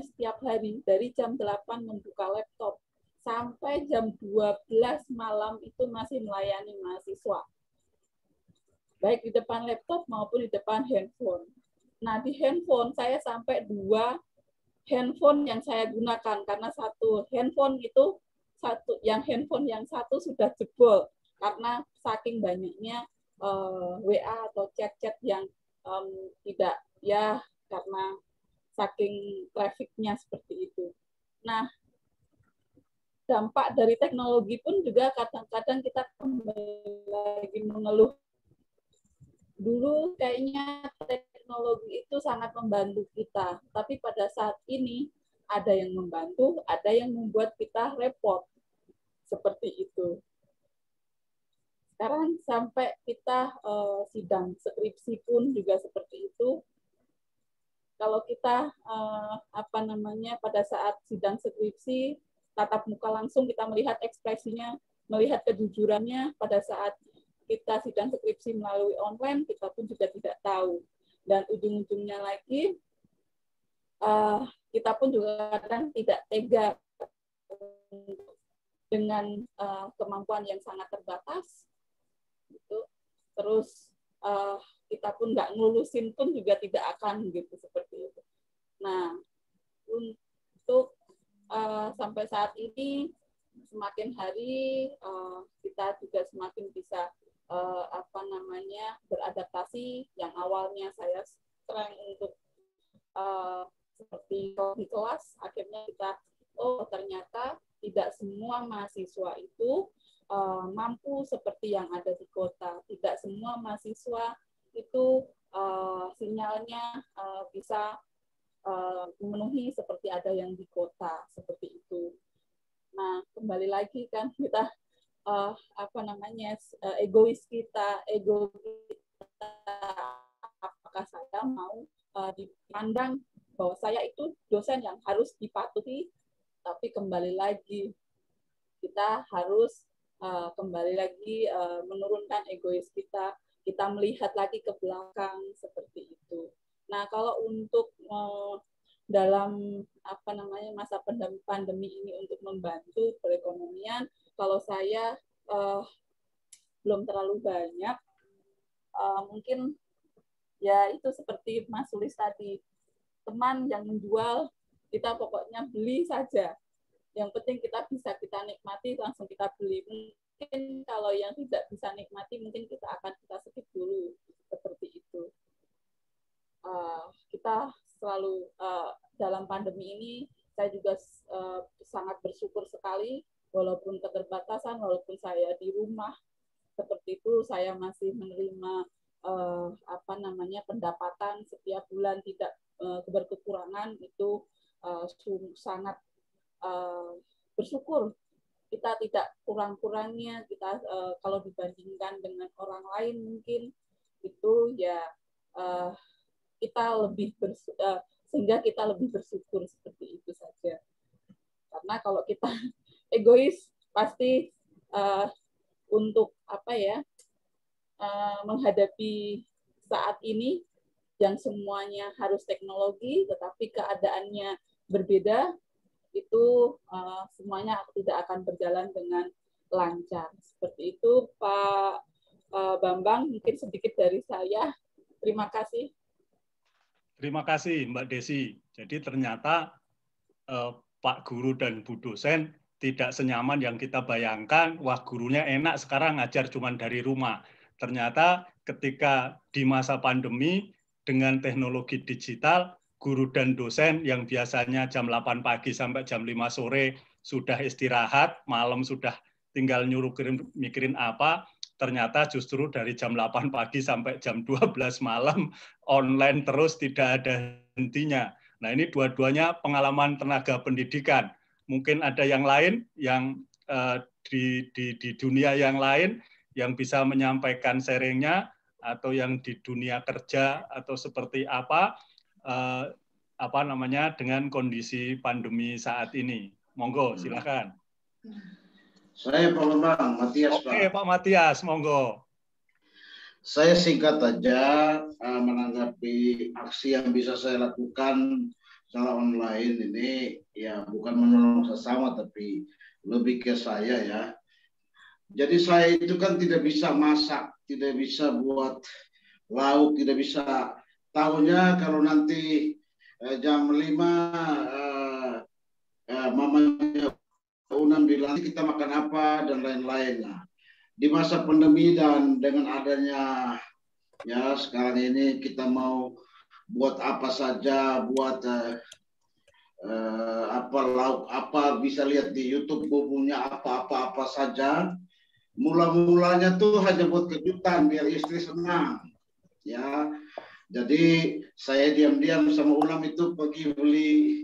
setiap hari dari jam 8 membuka laptop sampai jam 12 malam itu masih melayani mahasiswa. Baik di depan laptop maupun di depan handphone. Nah, di handphone saya sampai 2 handphone yang saya gunakan karena satu handphone handphone yang satu sudah jebol karena saking banyaknya WA atau chat-chat yang tidak ya karena saking trafficnya seperti itu. Nah, dampak dari teknologi pun juga kadang-kadang kita kembali lagi mengeluh. Dulu kayaknya teknologi itu sangat membantu kita, tapi pada saat ini ada yang membantu, ada yang membuat kita repot. Seperti itu. Sekarang sampai kita sidang skripsi pun juga seperti itu. Kalau kita pada saat sidang skripsi tatap muka langsung kita melihat ekspresinya, melihat kejujurannya. Pada saat kita sidang skripsi melalui online kita pun juga tidak tahu. Dan ujung-ujungnya lagi kita pun juga kadang tidak tega dengan kemampuan yang sangat terbatas, gitu. Terus kita pun nggak ngelulusin pun juga tidak akan gitu seperti itu. Nah, untuk sampai saat ini semakin hari kita juga semakin bisa beradaptasi. Yang awalnya saya sering untuk seperti di kelas, akhirnya kita ternyata tidak semua mahasiswa itu mampu seperti yang ada di kota. Tidak semua mahasiswa itu sinyalnya bisa memenuhi seperti ada yang di kota, seperti itu. Nah, kembali lagi kan kita ego kita, apakah saya mau dipandang bahwa saya itu dosen yang harus dipatuhi, tapi kembali lagi kita harus kembali lagi menurunkan egois kita melihat lagi ke belakang seperti itu. Nah, kalau untuk dalam masa pandemi ini untuk membantu perekonomian, kalau saya belum terlalu banyak, mungkin ya itu seperti Mas Sulis tadi, teman yang menjual, kita pokoknya beli saja. Yang penting kita nikmati, langsung kita beli. Mungkin kalau yang tidak bisa nikmati, mungkin kita skip dulu, seperti itu. Kita selalu dalam pandemi ini, saya juga sangat bersyukur sekali, walaupun keterbatasan, walaupun saya di rumah, seperti itu, saya masih menerima pendapatan setiap bulan tidak berkekurangan, itu sangat bersyukur. Kita tidak kurang-kurangnya, kita kalau dibandingkan dengan orang lain mungkin itu ya kita lebih sehingga kita lebih bersyukur, seperti itu saja. Karena kalau kita egois pasti untuk menghadapi saat ini yang semuanya harus teknologi, tetapi keadaannya berbeda, itu semuanya tidak akan berjalan dengan lancar. Seperti itu, Pak Bambang, mungkin sedikit dari saya. Terima kasih. Terima kasih, Mbak Desi. Jadi ternyata Pak Guru dan Bu dosen tidak senyaman yang kita bayangkan. Wah, gurunya enak sekarang ngajar cuma dari rumah. Ternyata ketika di masa pandemi dengan teknologi digital, guru dan dosen yang biasanya jam 8 pagi sampai jam 5 sore sudah istirahat, malam sudah tinggal nyuruh mikirin apa, ternyata justru dari jam 8 pagi sampai jam 12 malam online terus, tidak ada hentinya. Nah, ini dua-duanya pengalaman tenaga pendidikan. Mungkin ada yang lain yang di dunia yang lain yang bisa menyampaikan sharingnya, atau yang di dunia kerja atau seperti apa dengan kondisi pandemi saat ini. Monggo, silakan. Saya Pak Bambang, Matias, Pak. Oke, Pak Matias, monggo. Saya singkat aja menanggapi aksi yang bisa saya lakukan secara online ini, ya bukan menolong sesama, tapi lebih ke saya ya. Jadi saya itu kan tidak bisa masak, tidak bisa buat lauk, tidak bisa. Tahunya kalau nanti jam 5 mamanya Unam bilang kita makan apa dan lain-lain. Nah, di masa pandemi dan dengan adanya ya sekarang ini kita mau buat apa saja, buat lauk apa, bisa lihat di YouTube bumbunya apa saja. Mula-mulanya tuh hanya buat kejutan biar istri senang, ya. Jadi saya diam-diam sama Unam itu pergi beli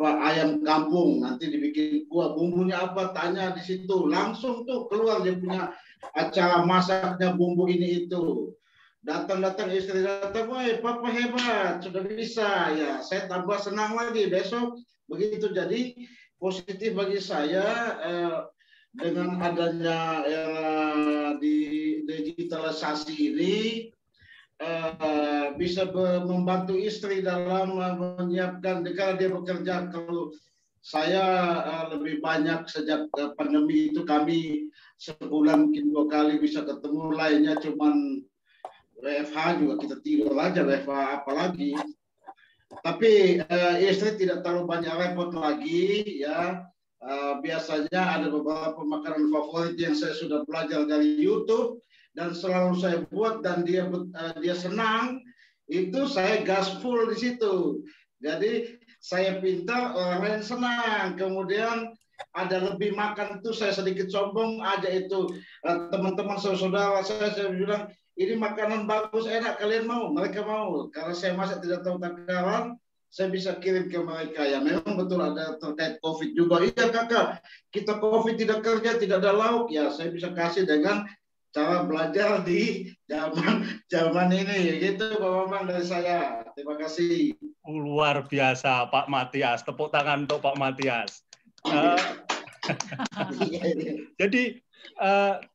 ayam kampung, nanti dibikin kuah, bumbunya apa, tanya di situ, langsung tuh keluar dia punya acara masaknya bumbu ini itu. Datang istri datang, woi papa hebat, sudah bisa ya. Saya tambah senang lagi besok begitu. Jadi positif bagi saya. Dengan adanya di digitalisasi ini bisa membantu istri dalam menyiapkan, kalau dia bekerja, kalau saya lebih banyak sejak pandemi itu kami sebulan mungkin 2 kali bisa ketemu, lainnya cuman WFH juga kita tidur aja WFH apalagi. Tapi istri tidak terlalu banyak repot lagi ya. Biasanya ada beberapa makanan favorit yang saya sudah belajar dari YouTube dan selalu saya buat dan dia senang. Itu saya gaspol di situ. Jadi saya pintar, orang lain senang. Kemudian ada lebih makan itu saya sedikit sombong aja itu teman-teman saudara saya bilang ini makanan bagus enak kalian mau, mereka mau karena saya masak tidak tahu takaran, saya bisa kirim ke mereka. Ya memang betul ada terkait COVID juga. Iya kakak, kita COVID tidak kerja, tidak ada lauk, ya saya bisa kasih dengan cara belajar di zaman ini. Gitu Pak Bambang dari saya. Terima kasih. Luar biasa Pak Matias, tepuk tangan untuk Pak Matias. Jadi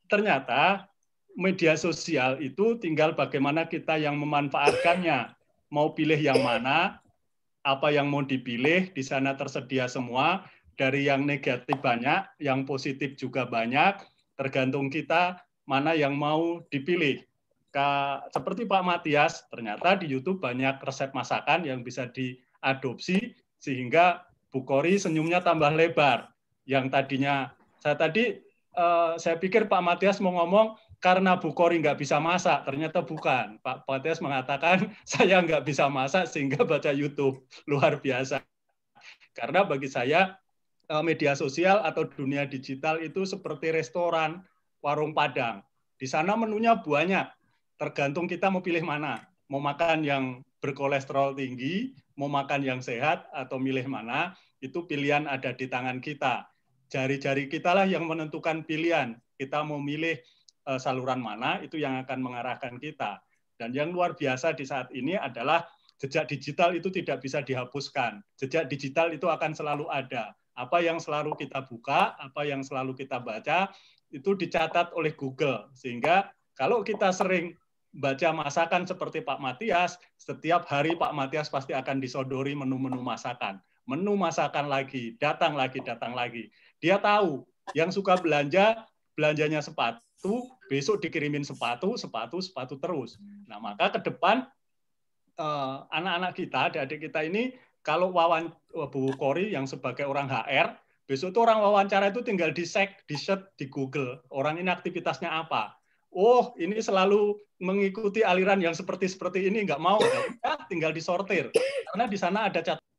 ternyata media sosial itu tinggal bagaimana kita yang memanfaatkannya. Mau pilih yang mana, apa yang mau dipilih, di sana tersedia semua. Dari yang negatif banyak, yang positif juga banyak, tergantung kita mana yang mau dipilih. Seperti Pak Matias, ternyata di YouTube banyak resep masakan yang bisa diadopsi, sehingga Bu Kori senyumnya tambah lebar. Yang tadinya, saya pikir Pak Matias mau ngomong, karena Bu Kori nggak bisa masak, ternyata bukan. Pak Matias mengatakan, saya nggak bisa masak sehingga baca YouTube. Luar biasa. Karena bagi saya, media sosial atau dunia digital itu seperti restoran, warung Padang. Di sana menunya banyak, tergantung kita mau pilih mana. Mau makan yang berkolesterol tinggi, mau makan yang sehat, atau milih mana, itu pilihan ada di tangan kita. Jari-jari kita lah yang menentukan pilihan. Kita mau milih saluran mana, itu yang akan mengarahkan kita. Dan yang luar biasa di saat ini adalah jejak digital itu tidak bisa dihapuskan. Jejak digital itu akan selalu ada. Apa yang selalu kita buka, apa yang selalu kita baca, itu dicatat oleh Google. Sehingga kalau kita sering baca masakan seperti Pak Matias, setiap hari Pak Matias pasti akan disodori menu-menu masakan. Menu masakan lagi, datang lagi, datang lagi. Dia tahu, yang suka belanja, belanjanya sepatu, besok dikirimin sepatu terus. Nah, maka ke depan anak-anak kita, adik-adik kita ini, kalau Bu Kori yang sebagai orang HR, besok tuh orang wawancara itu tinggal di-search di Google, orang ini aktivitasnya apa. Oh, ini selalu mengikuti aliran yang seperti ini, nggak mau, ya, tinggal disortir. Karena di sana ada catatan.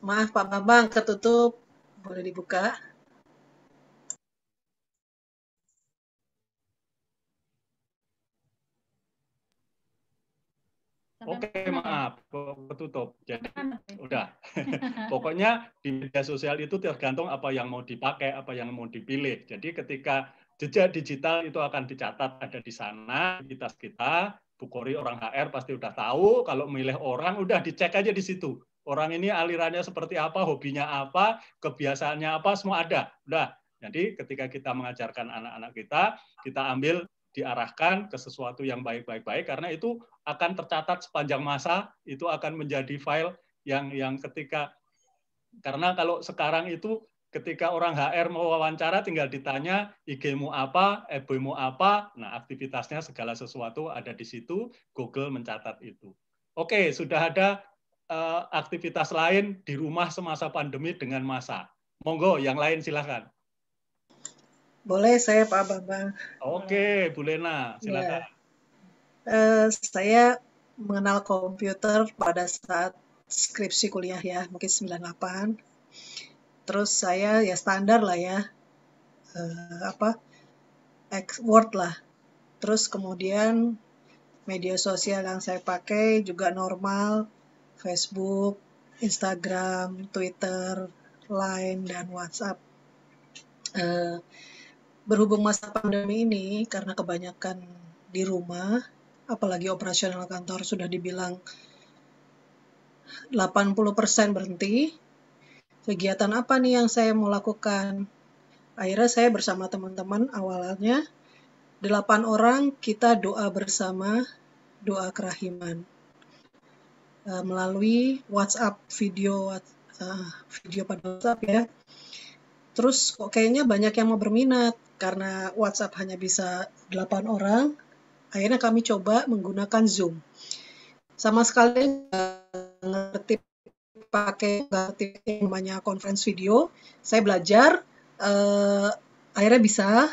Maaf Pak Bambang, ketutup. Boleh dibuka? Oke, maaf, ketutup. Jadi udah. Pokoknya di media sosial itu tergantung apa yang mau dipakai, apa yang mau dipilih. Jadi ketika jejak digital itu akan dicatat ada di sana, identitas kita, Bu Kori orang HR pasti udah tahu, kalau milih orang udah dicek aja di situ. Orang ini alirannya seperti apa, hobinya apa, kebiasaannya apa, semua ada. Udah. Jadi ketika kita mengajarkan anak-anak kita ambil diarahkan ke sesuatu yang baik-baik, karena itu akan tercatat sepanjang masa, itu akan menjadi file yang ketika, karena kalau sekarang itu ketika orang HR mau wawancara tinggal ditanya IG-mu apa, FB-mu apa, nah aktivitasnya segala sesuatu ada di situ, Google mencatat itu. Oke, sudah ada aktivitas lain di rumah semasa pandemi dengan masa. Monggo, yang lain silahkan. Boleh saya Pak Bambang. Oke, Bu Lena, silakan. Saya mengenal komputer pada saat skripsi kuliah ya, mungkin 98. Terus saya ya standar lah ya, Word lah. Terus kemudian media sosial yang saya pakai juga normal, Facebook, Instagram, Twitter, Line, dan WhatsApp. Berhubung masa pandemi ini, karena kebanyakan di rumah, apalagi operasional kantor sudah dibilang 80% berhenti, kegiatan apa nih yang saya mau lakukan? Akhirnya saya bersama teman-teman awalnya, 8 orang kita doa bersama, doa kerahiman. melalui WhatsApp video pada WhatsApp ya. Terus kok kayaknya banyak yang mau berminat karena WhatsApp hanya bisa 8 orang. Akhirnya kami coba menggunakan Zoom. Sama sekali nggak ngerti yang namanya conference video. Saya belajar, akhirnya bisa.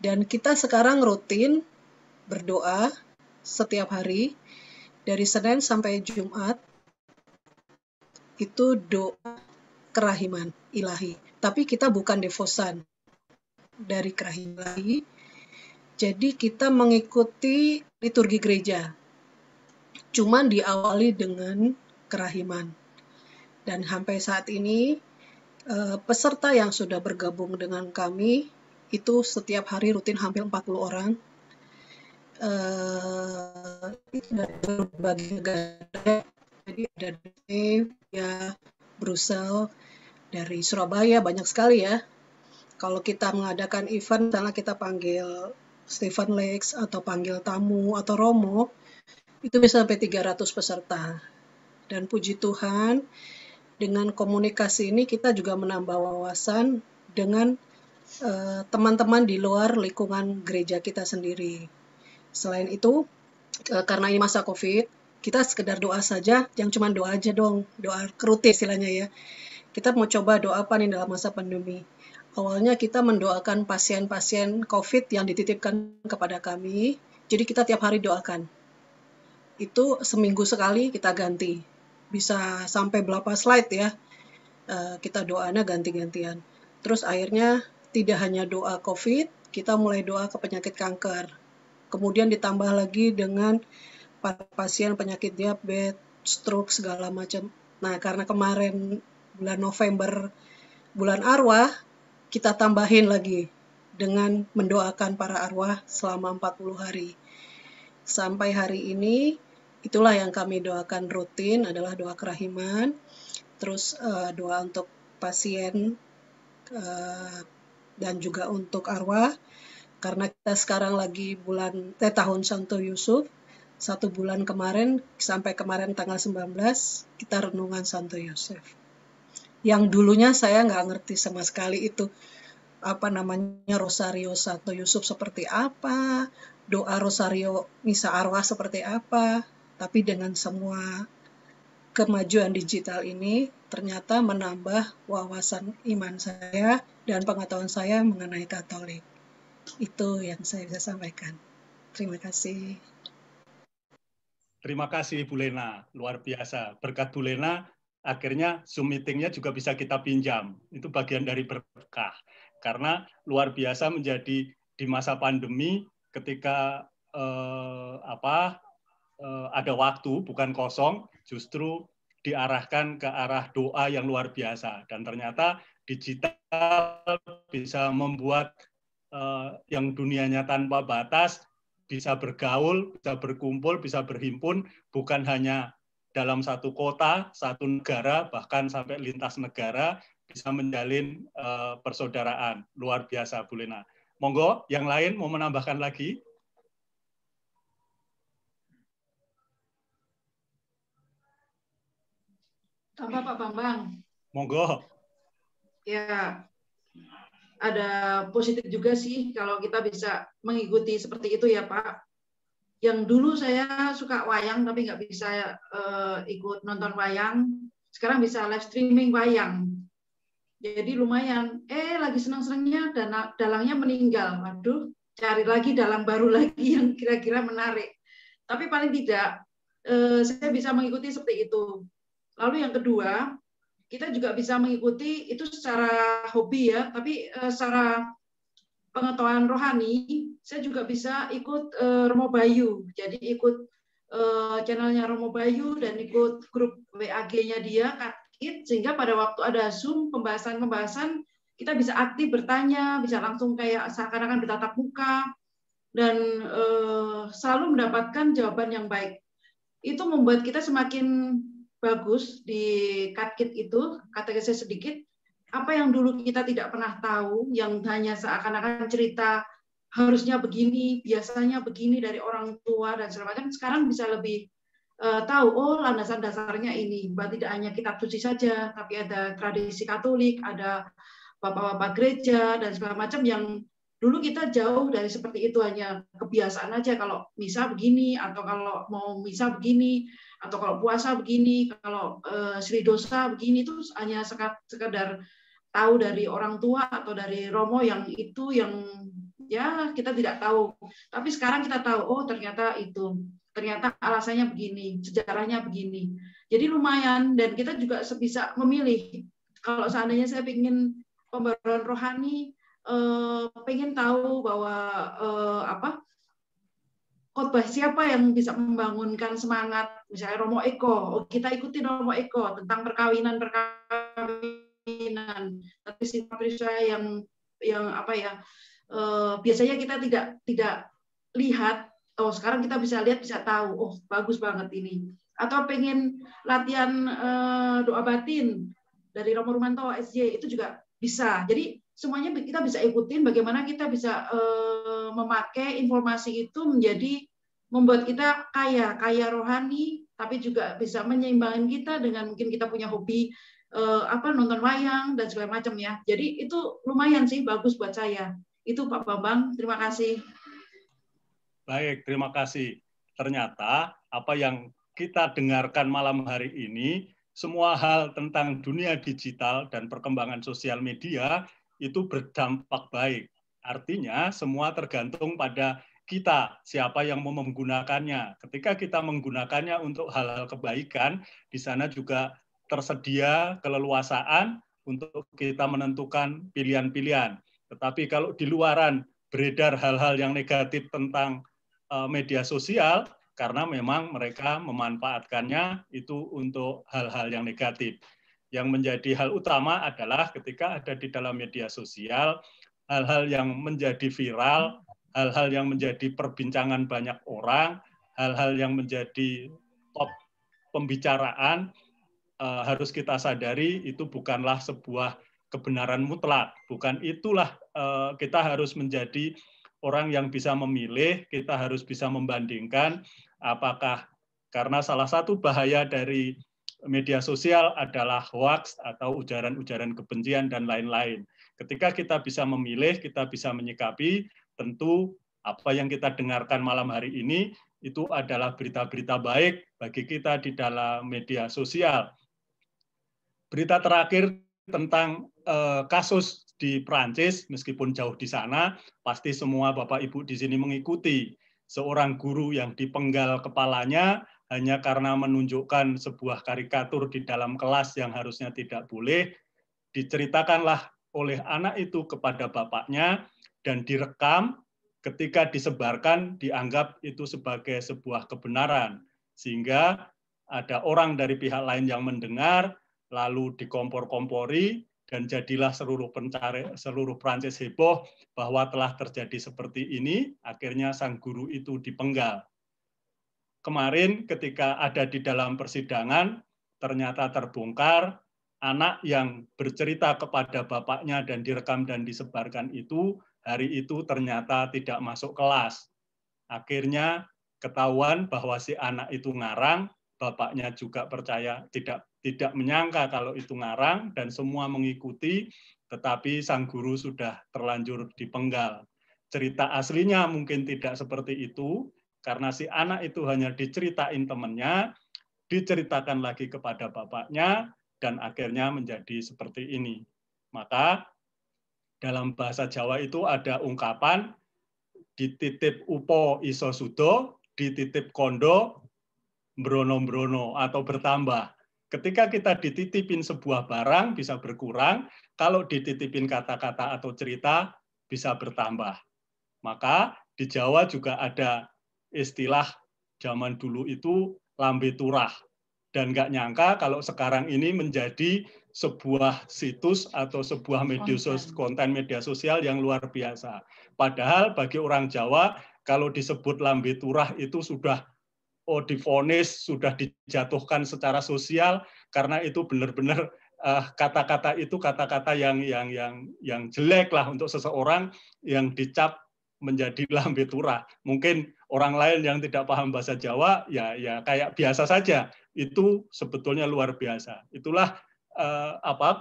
Dan kita sekarang rutin berdoa setiap hari dari Senin sampai Jumat. Itu doa kerahiman ilahi. Tapi kita bukan devosan dari kerahiman ilahi. Jadi kita mengikuti liturgi gereja. Cuman diawali dengan kerahiman. Dan sampai saat ini peserta yang sudah bergabung dengan kami itu setiap hari rutin hampir 40 orang. Itu dari berbagai negara. Jadi ada dari Brussels, dari Surabaya, banyak sekali ya. Kalau kita mengadakan event, misalnya kita panggil Stephen Lex atau panggil tamu atau romo, itu bisa sampai 300 peserta. Dan puji Tuhan, dengan komunikasi ini kita juga menambah wawasan dengan teman-teman di luar lingkungan gereja kita sendiri. Selain itu, karena ini masa COVID, kita sekedar doa saja, yang cuma doa aja dong, doa kerutin istilahnya ya. Kita mau coba doa apa nih dalam masa pandemi. Awalnya kita mendoakan pasien-pasien COVID yang dititipkan kepada kami, jadi kita tiap hari doakan. Itu seminggu sekali kita ganti. Bisa sampai berapa slide ya, kita doanya ganti-gantian. Terus akhirnya tidak hanya doa COVID, kita mulai doa ke penyakit kanker. Kemudian ditambah lagi dengan pasien penyakit diabetes, stroke, segala macam. Nah, karena kemarin bulan November, bulan arwah, kita tambahin lagi dengan mendoakan para arwah selama 40 hari. Sampai hari ini, itulah yang kami doakan rutin adalah doa kerahiman, terus doa untuk pasien dan juga untuk arwah, karena kita sekarang lagi tahun Santo Yusuf, 1 bulan kemarin sampai kemarin tanggal 19 kita renungan Santo Yusuf. Yang dulunya saya nggak ngerti sama sekali itu apa namanya Rosario Santo Yusuf seperti apa, doa Rosario Misa Arwah seperti apa, tapi dengan semua kemajuan digital ini ternyata menambah wawasan iman saya dan pengetahuan saya mengenai Katolik. Itu yang saya bisa sampaikan. Terima kasih. Terima kasih Bu Lena, luar biasa. Berkat Bu Lena, akhirnya Zoom meeting-nya juga bisa kita pinjam. Itu bagian dari berkah. Karena luar biasa menjadi di masa pandemi ketika ada waktu, bukan kosong, justru diarahkan ke arah doa yang luar biasa. Dan ternyata digital bisa membuat yang dunianya tanpa batas bisa bergaul, bisa berkumpul, bisa berhimpun, bukan hanya dalam satu kota, satu negara, bahkan sampai lintas negara, bisa menjalin persaudaraan. Luar biasa, Bu Lena. Monggo, yang lain mau menambahkan lagi? Tambah Pak Bambang. Monggo. Ya, ada positif juga sih kalau kita bisa mengikuti seperti itu ya Pak. Yang dulu saya suka wayang tapi nggak bisa ikut nonton wayang, sekarang bisa live streaming wayang. Jadi lumayan. Lagi senang-senangnya dalangnya meninggal. Waduh, cari lagi dalang baru lagi yang kira-kira menarik. Tapi paling tidak saya bisa mengikuti seperti itu. Lalu yang kedua, kita juga bisa mengikuti itu secara hobi ya, tapi secara pengetahuan rohani, saya juga bisa ikut Romo Bayu. Jadi ikut channelnya Romo Bayu dan ikut grup WAG-nya dia, Katkit, sehingga pada waktu ada Zoom, pembahasan-pembahasan, kita bisa aktif bertanya, bisa langsung kayak seakan-akan bertatap muka, dan selalu mendapatkan jawaban yang baik. Itu membuat kita semakin bagus di Katkit itu, katekese sedikit, apa yang dulu kita tidak pernah tahu, yang hanya seakan-akan cerita harusnya begini, biasanya begini dari orang tua dan segala macam, sekarang bisa lebih tahu, oh landasan dasarnya ini. Bahwa tidak hanya kitab suci saja, tapi ada tradisi Katolik, ada bapak-bapak gereja dan segala macam yang dulu kita jauh dari seperti itu, hanya kebiasaan aja kalau misa begini, atau kalau mau misa begini, atau kalau puasa begini, kalau Sri Dosa begini, itu hanya sekedar tahu dari orang tua atau dari romo yang itu yang ya kita tidak tahu. Tapi sekarang kita tahu, oh ternyata itu, ternyata alasannya begini, sejarahnya begini. Jadi lumayan, dan kita juga bisa memilih. Kalau seandainya saya ingin pembaruan rohani, pengen tahu bahwa khotbah siapa yang bisa membangunkan semangat, misalnya Romo Eko, kita ikuti Romo Eko tentang perkawinan. Tapi saya yang apa ya, biasanya kita tidak lihat, oh sekarang kita bisa lihat, bisa tahu, oh bagus banget ini. Atau pengen latihan doa batin dari Romo Rumanto SJ, itu juga bisa. Jadi semuanya kita bisa ikutin, bagaimana kita bisa memakai informasi itu menjadi membuat kita kaya rohani, tapi juga bisa menyeimbangkan kita dengan mungkin kita punya hobi nonton wayang dan segala macam ya. Jadi itu lumayan sih, bagus buat saya. Itu Pak Bambang, terima kasih. Baik, terima kasih. Ternyata apa yang kita dengarkan malam hari ini, semua hal tentang dunia digital dan perkembangan sosial media itu berdampak baik. Artinya semua tergantung pada kita, siapa yang mau menggunakannya. Ketika kita menggunakannya untuk hal-hal kebaikan, di sana juga tersedia keleluasaan untuk kita menentukan pilihan-pilihan. Tetapi kalau di luaran beredar hal-hal yang negatif tentang media sosial, karena memang mereka memanfaatkannya itu untuk hal-hal yang negatif. Yang menjadi hal utama adalah ketika ada di dalam media sosial, hal-hal yang menjadi viral, hal-hal yang menjadi perbincangan banyak orang, hal-hal yang menjadi top pembicaraan, harus kita sadari itu bukanlah sebuah kebenaran mutlak. Bukan itulah kita harus menjadi orang yang bisa memilih, kita harus bisa membandingkan apakah, karena salah satu bahaya dari media sosial adalah hoax atau ujaran-ujaran kebencian dan lain-lain. Ketika kita bisa memilih, kita bisa menyikapi, tentu apa yang kita dengarkan malam hari ini itu adalah berita-berita baik bagi kita di dalam media sosial. Berita terakhir tentang kasus di Prancis, meskipun jauh di sana, pasti semua Bapak Ibu di sini mengikuti. Seorang guru yang dipenggal kepalanya hanya karena menunjukkan sebuah karikatur di dalam kelas yang harusnya tidak boleh, diceritakanlah oleh anak itu kepada bapaknya dan direkam. Ketika disebarkan dianggap itu sebagai sebuah kebenaran, sehingga ada orang dari pihak lain yang mendengar, lalu dikompor-kompori, dan jadilah seluruh Prancis heboh bahwa telah terjadi seperti ini. Akhirnya sang guru itu dipenggal. Kemarin ketika ada di dalam persidangan, ternyata terbongkar anak yang bercerita kepada bapaknya dan direkam dan disebarkan itu, hari itu ternyata tidak masuk kelas. Akhirnya ketahuan bahwa si anak itu ngarang, bapaknya juga percaya, tidak menyangka kalau itu ngarang, dan semua mengikuti, tetapi sang guru sudah terlanjur dipenggal. Cerita aslinya mungkin tidak seperti itu, karena si anak itu hanya diceritain temannya, diceritakan lagi kepada bapaknya, dan akhirnya menjadi seperti ini. Maka dalam bahasa Jawa itu ada ungkapan, dititip upo iso sudo, dititip kondo mbrono-mbrono atau bertambah. Ketika kita dititipin sebuah barang bisa berkurang, kalau dititipin kata-kata atau cerita bisa bertambah. Maka di Jawa juga ada istilah zaman dulu itu lambe turah. Dan nggak nyangka kalau sekarang ini menjadi sebuah situs atau sebuah konten media sosial yang luar biasa. Padahal bagi orang Jawa, kalau disebut lambe turah itu sudah divonis, sudah dijatuhkan secara sosial, karena itu benar-benar kata-kata itu kata-kata yang jelek lah untuk seseorang yang dicap menjadi lambe turah. Mungkin orang lain yang tidak paham bahasa Jawa ya kayak biasa saja. Itu sebetulnya luar biasa. Itulah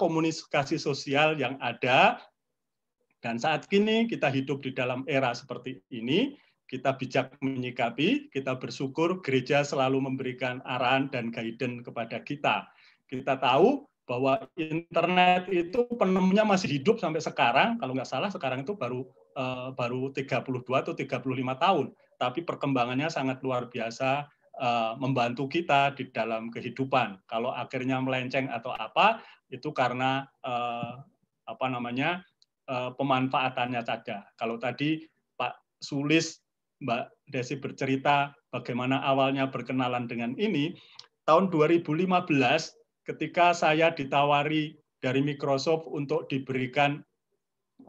komunikasi sosial yang ada. Dan saat ini kita hidup di dalam era seperti ini, kita bijak menyikapi, kita bersyukur gereja selalu memberikan arahan dan guidance kepada kita. Kita tahu bahwa internet itu penemunya masih hidup sampai sekarang, kalau nggak salah sekarang itu baru 32 atau 35 tahun, tapi perkembangannya sangat luar biasa, membantu kita di dalam kehidupan. Kalau akhirnya melenceng atau apa, itu karena pemanfaatannya saja. Kalau tadi Pak Sulis, Mbak Desi bercerita bagaimana awalnya berkenalan dengan ini, tahun 2015 ketika saya ditawari dari Microsoft untuk diberikan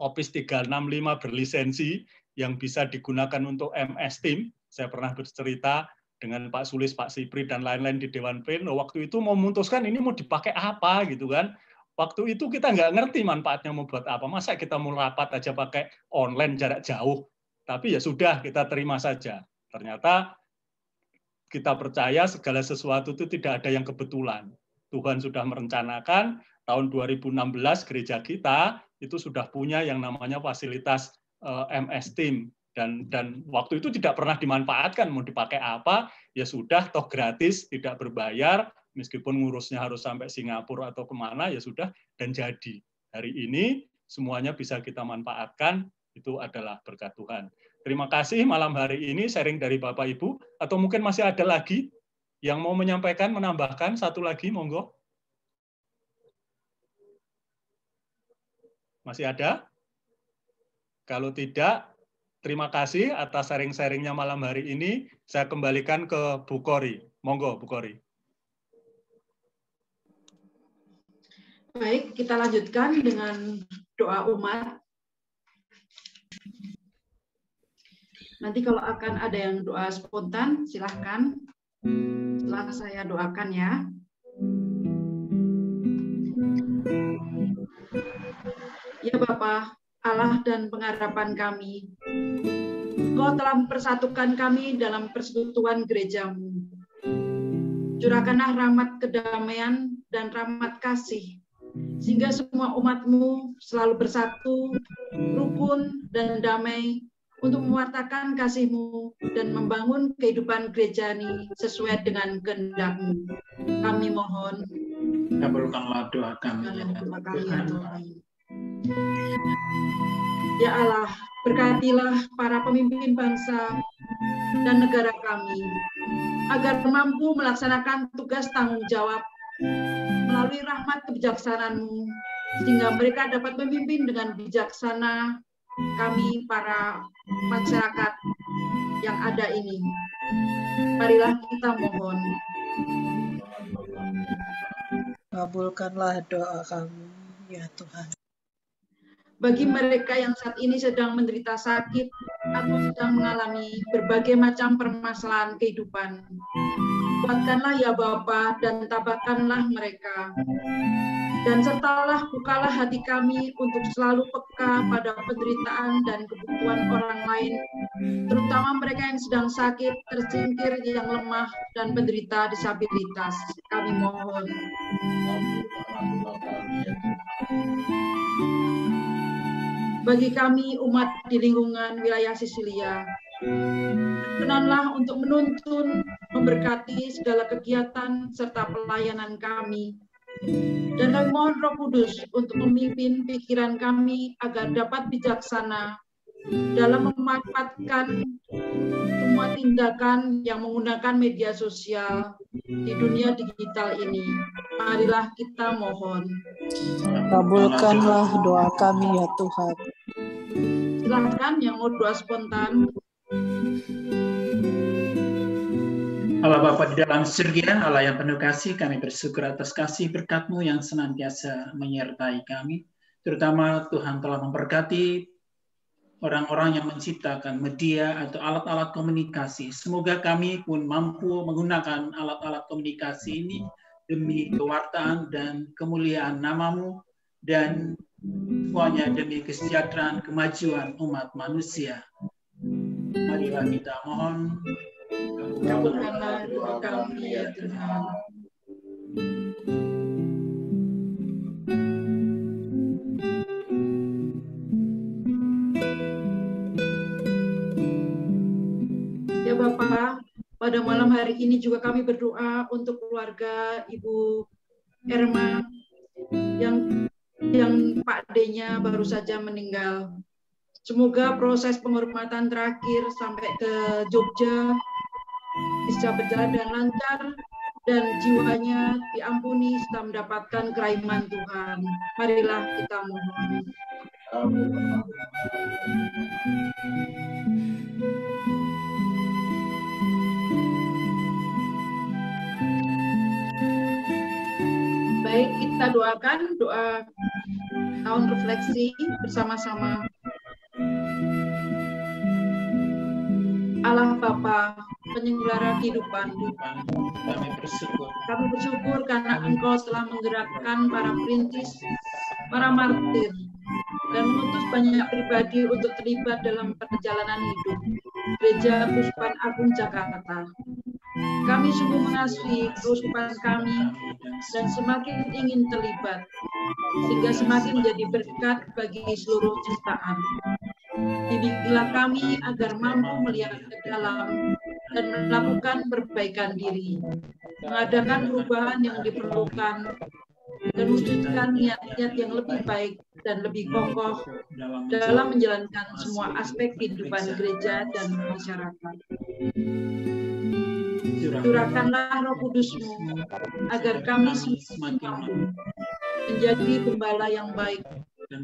Office 365 berlisensi yang bisa digunakan untuk MS Team, saya pernah bercerita dengan Pak Sulis, Pak Sipri, dan lain-lain di Dewan Pleno. Waktu itu mau memutuskan ini mau dipakai apa gitu kan. Waktu itu kita nggak ngerti manfaatnya mau buat apa. Masa kita mau rapat aja pakai online jarak jauh. Tapi ya sudah, kita terima saja. Ternyata kita percaya segala sesuatu itu tidak ada yang kebetulan. Tuhan sudah merencanakan, tahun 2016 gereja kita itu sudah punya yang namanya fasilitas MS Team. Dan waktu itu tidak pernah dimanfaatkan, mau dipakai apa, ya sudah, toh gratis, tidak berbayar, meskipun ngurusnya harus sampai Singapura atau kemana, ya sudah, dan jadi. Hari ini semuanya bisa kita manfaatkan, itu adalah berkat Tuhan. Terima kasih malam hari ini sharing dari Bapak Ibu, atau mungkin masih ada lagi yang mau menyampaikan, menambahkan satu lagi, monggo. Masih ada? Kalau tidak, terima kasih atas sharing-sharingnya malam hari ini. Saya kembalikan ke Bu Kori. Monggo, Bu Kori. Baik, kita lanjutkan dengan doa umat. Nanti kalau akan ada yang doa spontan, silahkan. Setelah saya doakan ya. Ya Bapa, Allah dan pengharapan kami, Engkau telah mempersatukan kami dalam persekutuan gerejamu. Curahkanlah rahmat kedamaian dan rahmat kasih, sehingga semua umat-Mu selalu bersatu, rukun, dan damai untuk mewartakan kasih-Mu dan membangun kehidupan gereja ini sesuai dengan kehendak-Mu. Kami mohon. Kabulkanlah doa kami. Ya Allah, berkatilah para pemimpin bangsa dan negara kami, agar mampu melaksanakan tugas tanggung jawab melalui rahmat kebijaksanaan-Mu, sehingga mereka dapat memimpin dengan bijaksana kami para masyarakat yang ada ini. Marilah kita mohon. Kabulkanlah doa kami, ya Tuhan. Bagi mereka yang saat ini sedang menderita sakit atau sedang mengalami berbagai macam permasalahan kehidupan, kuatkanlah ya Bapa dan tabahkanlah mereka. Dan sertalah bukalah hati kami untuk selalu peka pada penderitaan dan kebutuhan orang lain, terutama mereka yang sedang sakit, tersingkir, yang lemah, dan penderita disabilitas. Kami mohon. Bagi kami umat di lingkungan wilayah Sisilia, berkenanlah untuk menuntun, memberkati segala kegiatan serta pelayanan kami. Dan kami mohon Roh Kudus untuk memimpin pikiran kami agar dapat bijaksana dalam memanfaatkan semua tindakan yang menggunakan media sosial di dunia digital ini. Marilah kita mohon. Kabulkanlah doa kami ya Tuhan. Silakan yang mau doa spontan. Allah Bapa di dalam surga, Allah yang penuh kasih, kami bersyukur atas kasih berkat-Mu yang senantiasa menyertai kami. Terutama Tuhan telah memberkati orang-orang yang menciptakan media atau alat-alat komunikasi. Semoga kami pun mampu menggunakan alat-alat komunikasi ini demi kewartaan dan kemuliaan nama-Mu, dan semuanya demi kesejahteraan kemajuan umat manusia. Marilah kita mohon. Kabulkanlah doa kami ya Tuhan. Ya Bapak, pada malam hari ini juga kami berdoa untuk keluarga Ibu Erma yang Pak D-nya baru saja meninggal. Semoga proses penghormatan terakhir sampai ke Jogja bisa berjalan dengan lancar dan jiwanya diampuni serta mendapatkan kerahiman Tuhan. Marilah kita mohon. Baik, kita doakan doa tahun refleksi bersama-sama. Allah Bapa, penyelenggara kehidupan, kami bersyukur karena Engkau telah menggerakkan para perintis, para martir, dan mengutus banyak pribadi untuk terlibat dalam perjalanan hidup Gereja Keuskupan Agung Jakarta. Kami sungguh mengasihi keuskupan kami dan semakin ingin terlibat, sehingga semakin menjadi berkat bagi seluruh ciptaan. Bimbinglah kami agar mampu melihat ke dalam dan melakukan perbaikan diri, mengadakan perubahan yang diperlukan, dan wujudkan niat-niat yang lebih baik dan lebih kokoh dalam menjalankan semua aspek kehidupan gereja dan masyarakat. Curahkanlah Roh Kudus-Mu agar kami semua mampu menjadi gembala yang baik dan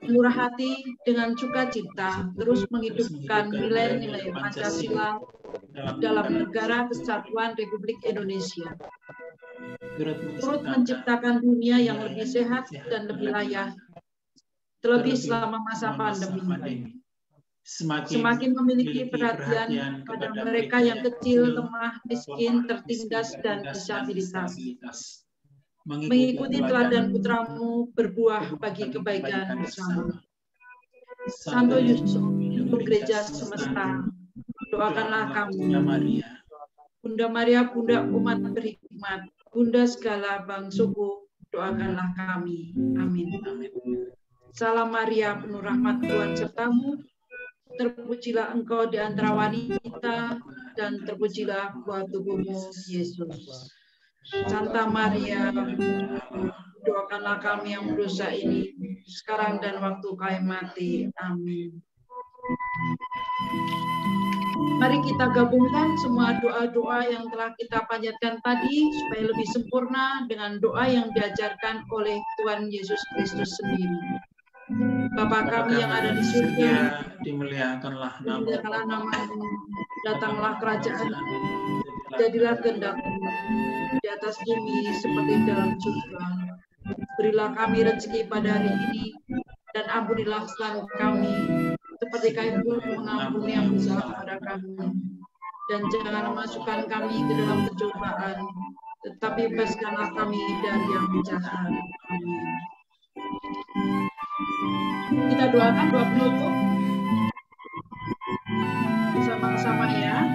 murah hati dengan sukacita terus menghidupkan nilai-nilai Pancasila dalam negara kesatuan Republik Indonesia. Turut menciptakan dunia yang lebih sehat dan lebih layak, terlebih selama masa pandemi. Semakin memiliki perhatian pada mereka yang kecil, lemah, miskin, tertindas, dan disabilitas. Mengikuti teladan putramu berbuah bagi kebaikan bersama. Santo Yusuf, untuk gereja semesta, doakanlah kami. Bunda Maria, Bunda umat berhikmat, Bunda segala bangsaku, doakanlah kami. Amin. Salam Maria, penuh rahmat Tuhan sertamu. Terpujilah engkau di antara wanita, dan terpujilah buah tubuhmu, Yesus. Santa Maria, doakanlah kami yang berdosa ini, sekarang dan waktu kami mati. Amin. Mari kita gabungkan semua doa-doa yang telah kita panjatkan tadi, supaya lebih sempurna dengan doa yang diajarkan oleh Tuhan Yesus Kristus sendiri. Bapa kami yang ada di surga, dimuliakanlah nama-Mu, datanglah kerajaan, jadilah kehendak-Mu di atas bumi seperti dalam surga. Berilah kami rezeki pada hari ini, dan ampunilah kesalahan kami, seperti kami pun mengampuni yang bersalah kepada kami. Dan jangan memasukkan kami ke dalam pencobaan, tetapi bebaskanlah kami dari yang jahat. Amin. Kita doakan doa penutup bersama-sama ya.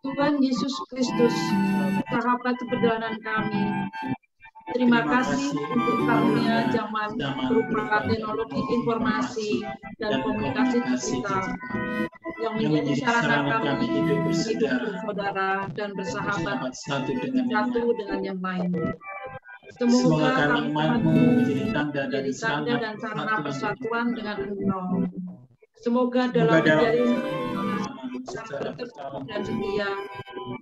Tuhan Yesus Kristus, sahabat perjalanan kami, terima kasih untuk karunia zaman berupa teknologi informasi dan komunikasi digital yang menjadi sarana kami hidup bersaudara dan bersahabat satu dengan yang lain. Semoga kami menjadi tanda dan sarana persatuan dengan Engkau. Semoga dalam menjalin secara tertutup dan setia,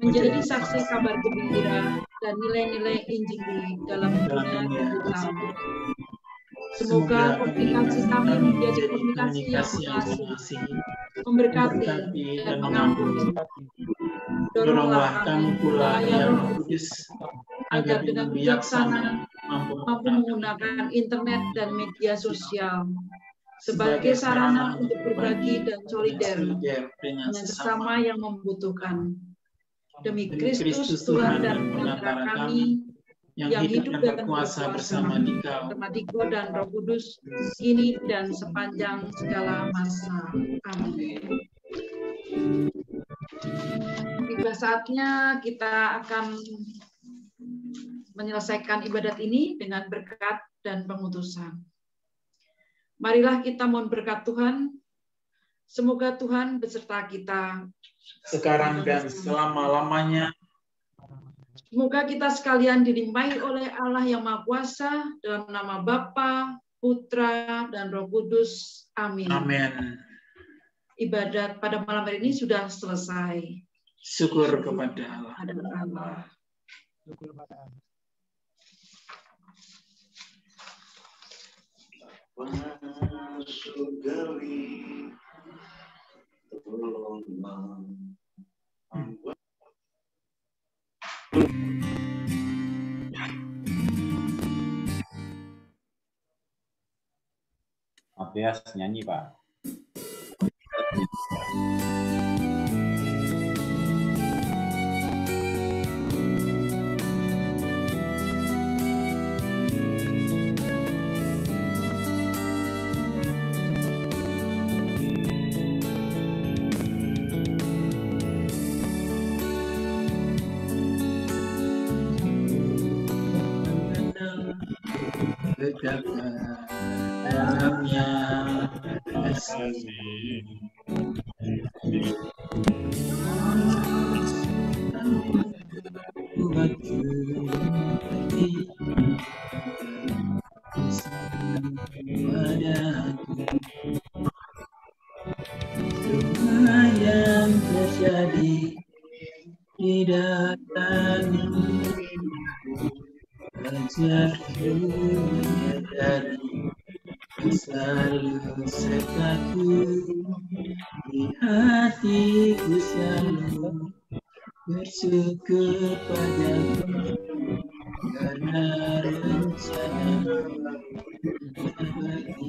menjadi saksi kabar gembira dan nilai-nilai Injil dalam dunia digital. Semoga komunikasi kami menjadi komunikasi yang mengasihi, memberkati, dan mengampuni. Doronglah kami pula ya Roh Kudus, agar dengan bijaksana mampu menggunakan internet dan media sosial sebagai sarana untuk berbagi dan solider dengan sesama yang membutuhkan. Demi Kristus Tuhan dan pengantar kami, yang hidup dan berkuasa bersama Dikau dan Roh Kudus, kini dan sepanjang segala masa. Amin. Tiba saatnya kita akan menyelesaikan ibadat ini dengan berkat dan pengutusan. Marilah kita mohon berkat Tuhan. Semoga Tuhan beserta kita sekarang dan selama-lamanya. Semoga kita sekalian dilimpahi oleh Allah yang Maha Kuasa dalam nama Bapa, Putra, dan Roh Kudus. Amin. Amin. Ibadat pada malam hari ini sudah selesai. Syukur kepada Allah. Syukur kepada Allah. Surgawi, tolonglah hamba. Matias nyanyi, Pak. Betapa dalamnya kasih. Buatku mengerti padaku. Semua yang terjadi di dalam ajarku menyadari selalu sertaku di hatiku, selalu bersyukur padamu karena rencana abadi.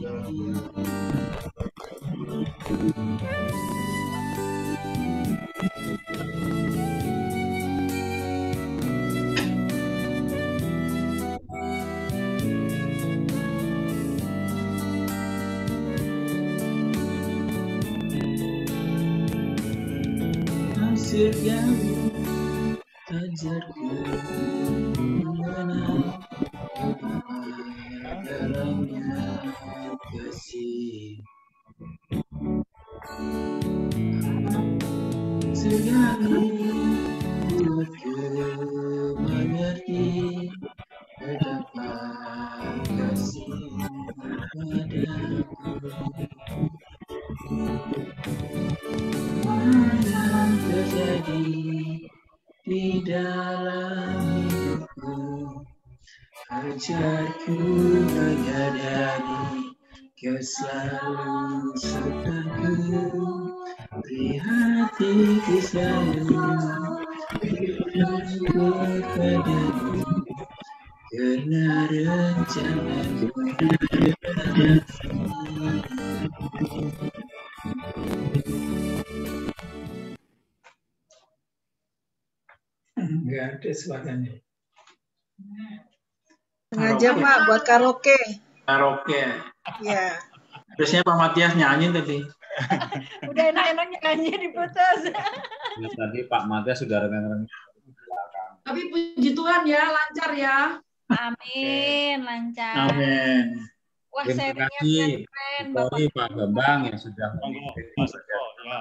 Surgawi ajarku mengenal dalamnya kasih. Surgawi buatku mengerti betapa kasih padaku. Yang terjadi di dalam hidupku, ajarku menyadari Kau selalu sertaku, beri hatiku selalu bersyukur padamu karena rencanamu ada. Enggak ada suaranya. Sengaja Pak buat karaoke. Karaoke. Ya. Biasanya Pak Matias nyanyi tadi. Udah enak-enaknya nyanyi diputus. Terus tadi Pak Matias sudah renggang-renggang. Tapi puji Tuhan ya, lancar ya. Amin, lancar. Amin. Wah, Terima serinya kasih keren, Polri, Pak Bambang yang sudah Monggo, memimpin Mas Eko, ya.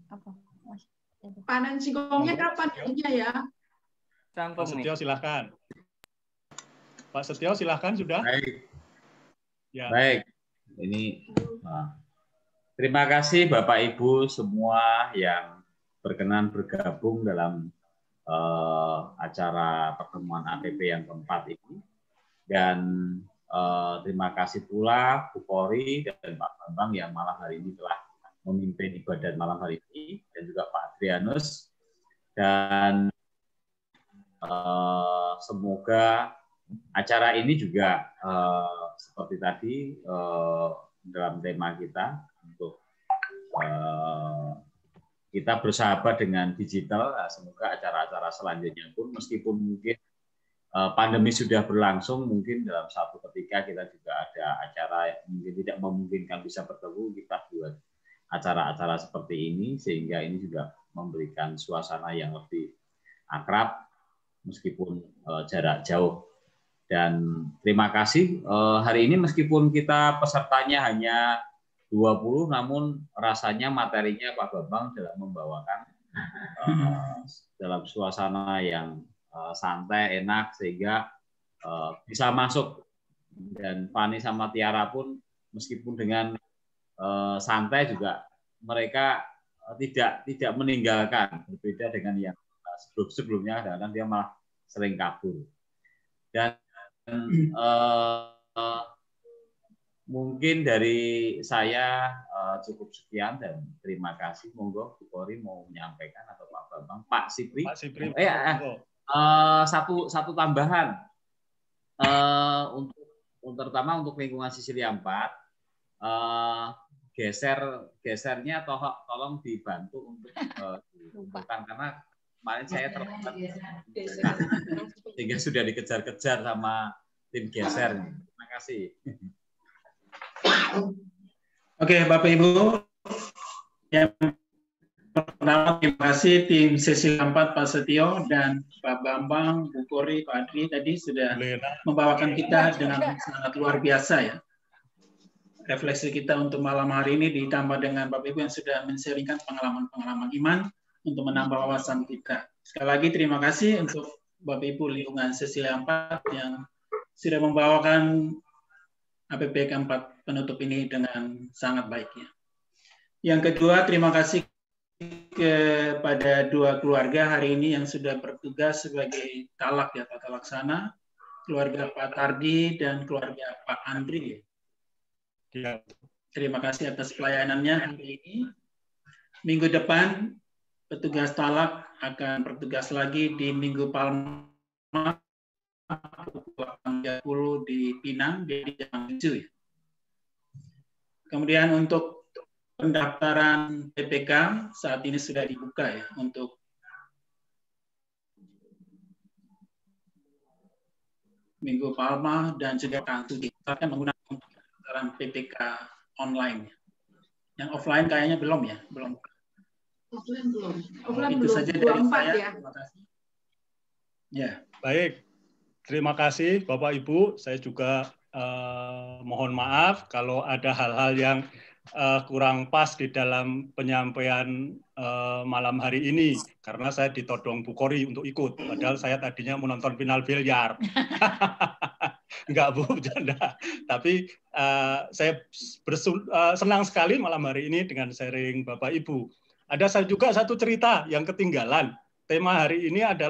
Apa? Panen singkongnya kapan jadinya ya? Pak Setio silahkan. Pak Setio silahkan sudah. Baik. Ya. Baik. Ini terima kasih Bapak Ibu semua yang berkenan bergabung dalam acara pertemuan APP yang keempat ini. Dan terima kasih pula Bu Polri dan Pak Bambang yang malam hari ini telah memimpin ibadat malam hari ini, dan juga Pak Adrianus. Dan semoga acara ini juga seperti tadi dalam tema kita untuk kita bersahabat dengan digital. Semoga acara-acara selanjutnya pun meskipun mungkin pandemi sudah berlangsung, mungkin dalam satu ketika kita juga ada acara yang mungkin tidak memungkinkan bisa bertemu, kita buat acara-acara seperti ini, sehingga ini juga memberikan suasana yang lebih akrab meskipun jarak jauh. Dan terima kasih hari ini meskipun kita pesertanya hanya 20, namun rasanya materinya Pak Bambang dalam membawakan dalam suasana yang santai, enak, sehingga bisa masuk. Dan Fani sama Tiara pun meskipun dengan santai juga mereka tidak meninggalkan, berbeda dengan yang sebelumnya, kadang-kadang dia malah sering kabur. Dan mungkin dari saya cukup sekian dan terima kasih. Monggo Bu Kori mau menyampaikan atau Pak Bambang, Pak Sipri. Satu tambahan terutama untuk lingkungan Sisilia 4, gesernya tolong dibantu untuk karena kemarin saya terlambat sehingga sudah dikejar-kejar sama tim geser. Terima kasih. Oke, Bapak Ibu, yang pertama terima kasih tim Sisilia 4 Pak Setio dan Pak Bambang, Bu Kori, Pak Adri tadi sudah membawakan kita dengan sangat luar biasa ya. Refleksi kita untuk malam hari ini ditambah dengan Bapak Ibu yang sudah men-sharingkan pengalaman-pengalaman iman untuk menambah wawasan kita. Sekali lagi terima kasih untuk Bapak Ibu lingkungan Sisilia 4 yang sudah membawakan APP keempat penutup ini dengan sangat baiknya. Yang kedua, terima kasih kepada dua keluarga hari ini yang sudah bertugas sebagai talak ya, tata laksana, keluarga Pak Tardi dan keluarga Pak Andri. Ya. Terima kasih atas pelayanannya hari ini. Minggu depan petugas talak akan bertugas lagi di Minggu Palma pukul 8.30 di Pinang di jam 7 ya. Kemudian untuk pendaftaran PPK saat ini sudah dibuka ya untuk Minggu Palma dan juga akan menggunakan pendaftaran PPK online. Yang offline kayaknya belum ya, belum. Offline belum. Offline Itu belum. saja dari 24 saya. ya. Terima kasih. Ya. Baik, terima kasih Bapak Ibu. Saya juga mohon maaf kalau ada hal-hal yang kurang pas di dalam penyampaian malam hari ini karena saya ditodong Bu Kori untuk ikut. Padahal saya tadinya menonton final biliar. Enggak Bu, bercanda. Tapi saya senang sekali malam hari ini dengan sharing Bapak Ibu. Ada juga satu cerita yang ketinggalan. Tema hari ini adalah